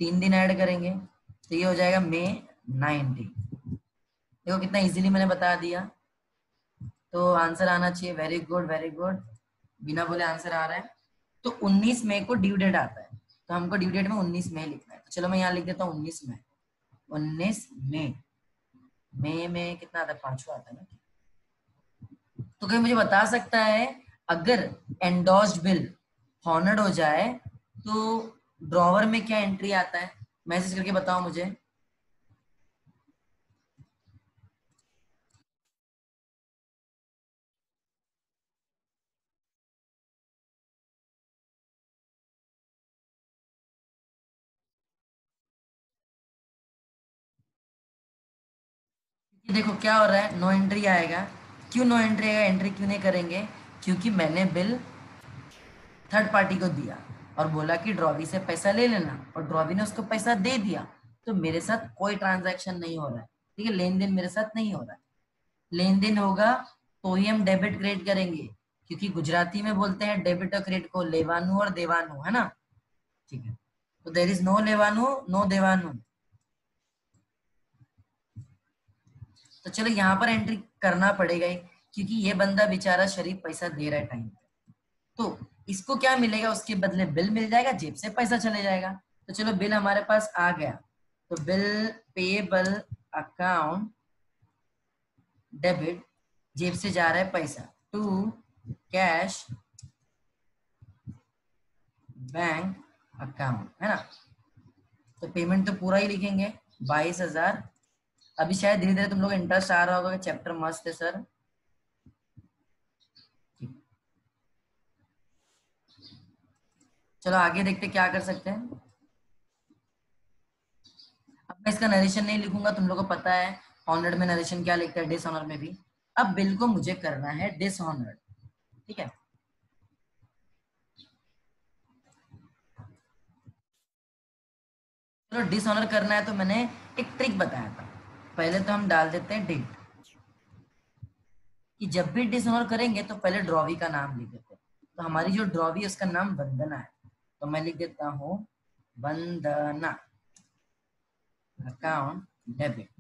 3 दिन ऐड करेंगे, तो ये हो जाएगा मई 19। देखो कितना इजीली मैंने बता दिया। तो आंसर आना चाहिए, वेरी गुड वेरी गुड, बिना बोले आंसर आ रहा है। तो 19 मई को ड्यू डेट आता है, तो हमको ड्यू डेट में 19 मई लिखना है। तो चलो मैं यहाँ लिख देता हूँ 19 मई। 19 मई, मई में कितना आता है, 5वां आता है ना। तो कोई मुझे बता सकता है अगर एंडोर्स्ड बिल हॉनर्ड हो जाए तो ड्रॉवर में क्या एंट्री आता है, मैसेज करके बताओ मुझे। देखो क्या हो रहा है, नो एंट्री आएगा। क्यों नो एंट्री आएगा, एंट्री क्यों नहीं करेंगे, क्योंकि मैंने बिल थर्ड पार्टी को दिया और बोला कि ड्रॉवी से पैसा ले लेना, और ड्रॉवी ने उसको पैसा दे दिया, तो मेरे साथ कोई ट्रांजैक्शन नहीं हो रहा है। ठीक है, लेन देन मेरे साथ नहीं हो रहा है। लेन देन होगा तो ही हम डेबिट क्रेडिट करेंगे, क्योंकि गुजराती में बोलते हैं डेबिट और क्रेडिट को लेवानु और देवानु, है ना। ठीक है, तो देर इज नो लेवानु नो देवानु। तो चलो यहाँ पर एंट्री करना पड़ेगा ही, क्योंकि ये बंदा बेचारा शरीफ पैसा दे रहा है टाइम पे, तो इसको क्या मिलेगा, उसके बदले बिल मिल जाएगा, जेब से पैसा चले जाएगा। तो चलो बिल हमारे पास आ गया, तो बिल पेएबल अकाउंट डेबिट, जेब से जा रहा है पैसा, टू कैश बैंक अकाउंट, है ना। तो पेमेंट तो पूरा ही लिखेंगे 22,000। अभी शायद धीरे धीरे तुम लोग इंटरेस्ट आ रहा होगा कि चैप्टर मस्त है सर। चलो आगे देखते क्या कर सकते हैं। अब मैं इसका नरेशन नहीं लिखूंगा, तुम लोगों को पता है ऑनर्ड में नरेशन क्या लिखता है, डिसऑनर में भी। अब बिल को मुझे करना है डिसऑनर्ड, ठीक है। चलो डिसऑनर करना है तो मैंने एक ट्रिक बताया था। पहले तो हम डाल देते हैं डेट, कि जब भी डिसऑनर करेंगे तो पहले ड्रॉवी का नाम लिख देते हैं। तो हमारी जो ड्रॉवी है उसका नाम वंदना है, तो मैं लिख देता हूँ वंदना अकाउंट डेबिट।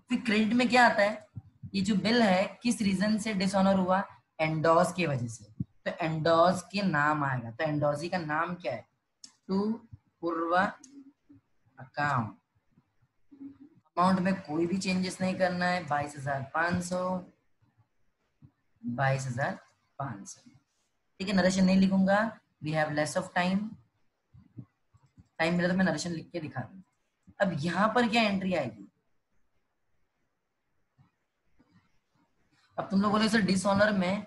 फिर क्रेडिट में क्या आता है, ये जो बिल है किस रीजन से डिसऑनर हुआ, एंडोस की वजह से। तो एंडोस के नाम आएगा, तो एंडोजी का नाम क्या है, टू पूर्वा अकाउंट। अमाउंट में कोई भी चेंजेस नहीं करना है, 22,500, 22,500, ठीक है। नरेशन नहीं लिखूंगा, we have less of time, time मिला तो मैं नरेशन लिख के दिखा दूंगा। अब यहाँ पर क्या एंट्री आएगी, अब तुम लोग बोले सर डिसऑनर में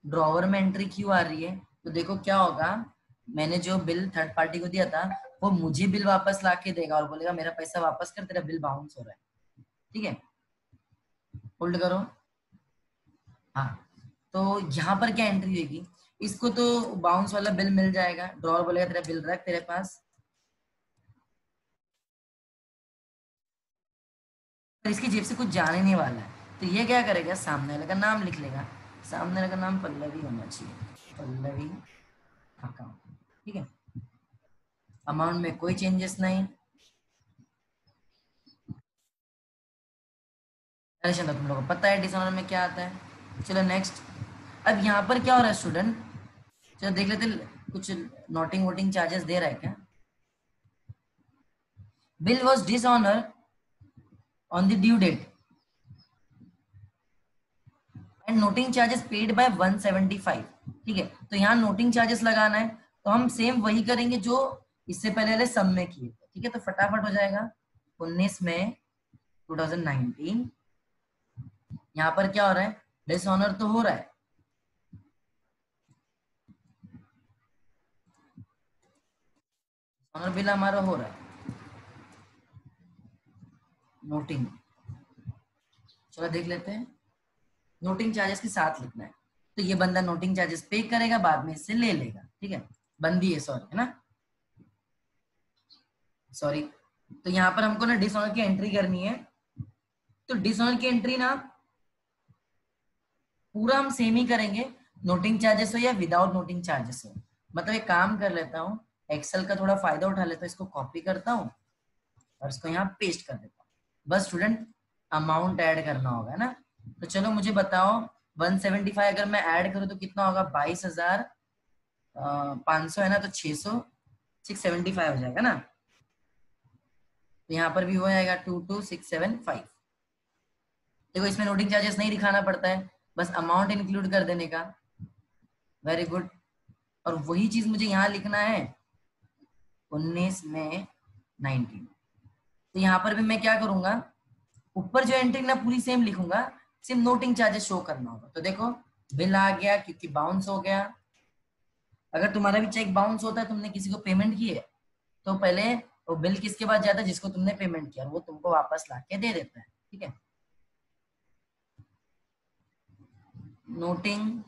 ड्रॉवर में एंट्री क्यों आ रही है, तो देखो क्या होगा, मैंने जो बिल थर्ड पार्टी को दिया था वो मुझे बिल वापस ला के देगा और बोलेगा मेरा पैसा वापस कर, तेरा बिल बाउंस हो रहा है, ठीक है। होल्ड करो। हाँ, तो यहाँ पर क्या एंट्री होगी, इसको तो बाउंस वाला बिल मिल जाएगा, ड्रॉवर बोलेगा तेरा बिल रख तेरे पास, पर इसकी जेब से कुछ जाने नहीं वाला है। तो ये क्या करेगा, सामने वाले का नाम लिख लेगा, सामने वाले का नाम पल्लवी होना चाहिए, पल्लवी अकाउंट, ठीक है। अमाउंट में कोई चेंजेस नहीं, चलो तुम लोगों को पता है डिसऑनर में क्या आता है। चलो नेक्स्ट। अब यहाँ पर क्या हो रहा है स्टूडेंट, चलो देख लेते कुछ नोटिंग वोटिंग चार्जेस दे रहा है क्या। Bill was dishonour on the due date and noting charges paid by 175, ठीक है। तो यहाँ नोटिंग चार्जेस लगाना है, तो हम सेम वही करेंगे जो इससे पहले वाले सम में किए थे, ठीक है। तो फटाफट हो जाएगा 19 मई 2019। यहाँ पर क्या हो रहा है, डिसऑनर तो हो रहा है, ऑनर बिल हमारा हो रहा है, नोटिंग, चलो देख लेते हैं। नोटिंग चार्जेस के साथ लिखना है, तो ये बंदा नोटिंग चार्जेस पे करेगा, बाद में इससे ले लेगा, ठीक है। बंदी है, सॉरी, है ना, सॉरी। तो यहाँ पर हमको ना डिसऑनर की एंट्री करनी है, तो डिसऑनर की एंट्री ना पूरा हम सेम ही करेंगे, नोटिंग चार्जेस हो या विदाउट नोटिंग चार्जेस हो। मतलब एक काम कर लेता हूँ, एक्सेल का थोड़ा फायदा उठा लेता हूँ, इसको कॉपी करता हूँ और इसको यहाँ पेस्ट कर देता हूँ। बस स्टूडेंट अमाउंट ऐड करना होगा ना, तो चलो मुझे बताओ 175 अगर मैं ऐड करूँ तो कितना होगा, 22,500 है ना, तो 600, 675 हो जाएगा ना। तो यहाँ पर भी हो जाएगा 22,675। देखो इसमें नोटिंग चार्जेस नहीं दिखाना पड़ता है, बस अमाउंट इंक्लूड कर देने का, वेरी गुड। और वही चीज मुझे यहाँ लिखना है 19 मई 19। तो यहाँ पर भी मैं क्या करूंगा, ऊपर जो एंट्री ना पूरी सेम लिखूंगा, सिर्फ नोटिंग चार्जेस शो करना होगा। तो देखो बिल आ गया क्योंकि बाउंस हो गया। अगर तुम्हारा भी चेक बाउंस होता है, तुमने किसी को पेमेंट की है, तो पहले वो बिल किसके पास जाता है, जिसको तुमने पेमेंट किया, वो तुमको वापस ला के दे देता है, ठीक है। नोटिंग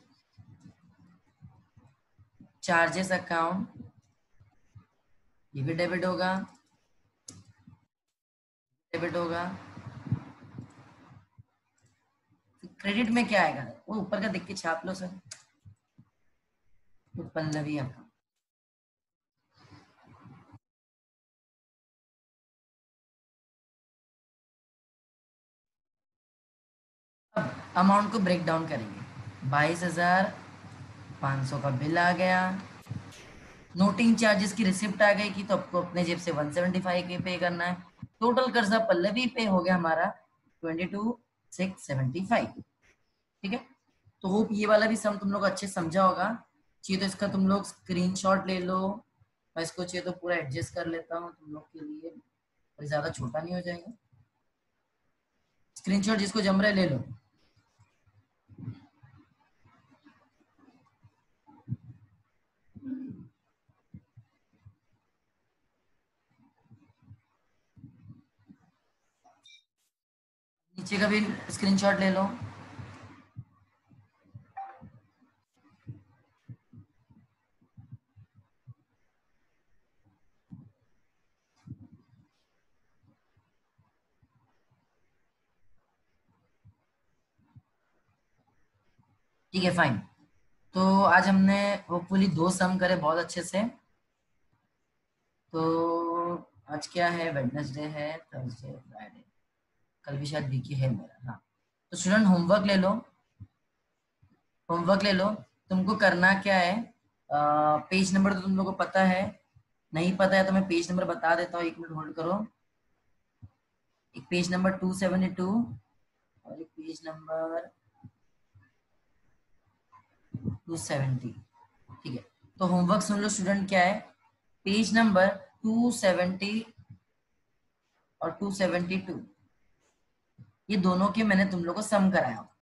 चार्जेस अकाउंट, ये भी डेबिट होगा, डेबिट होगा। क्रेडिट में क्या आएगा, वो ऊपर का देख के छाप लो सर, तो पल्लवी अकाउंट। अमाउंट को ब्रेक डाउन करेंगे। 22,500 का बिल आ गया, नोटिंग चार्जेस की रिसिप्ट आ गई कि तो आपको अपने जेब से 175 के पे करना है। टोटल कर्जा पल्लवी पे हो गया हमारा 22,675। ठीक है, तो होप ये वाला भी सम तुम लोग अच्छे समझा होगा। चाहिए तो इसका तुम लोग स्क्रीनशॉट ले लो, मैं इसको चाहिए तो पूरा एडजस्ट कर लेता हूँ तुम लोग के लिए, और ज्यादा छोटा नहीं हो जाएगा। स्क्रीनशॉट जिसको जम रहा है ले लो। नीचे का भी स्क्रीनशॉट ले लो। ठीक है फाइन। तो आज हमने होपफुली 2 सम करे बहुत अच्छे से। तो आज क्या है, वेडनेसडे है, थर्सडे, फ्राइडे, कल भी शायद वीक है मेरा। हाँ, तो स्टूडेंट होमवर्क ले लो, होमवर्क ले लो। तुमको करना क्या है, पेज नंबर तो तुम लोगों को पता है, नहीं पता है तो मैं पेज नंबर बता देता हूँ, 1 मिनट होल्ड करो। एक पेज नंबर 272 और एक पेज नंबर 270। ठीक है, तो होमवर्क सुन लो स्टूडेंट, क्या है, पेज नंबर 270 और 272, ये दोनों के मैंने तुम लोग को सम कराया।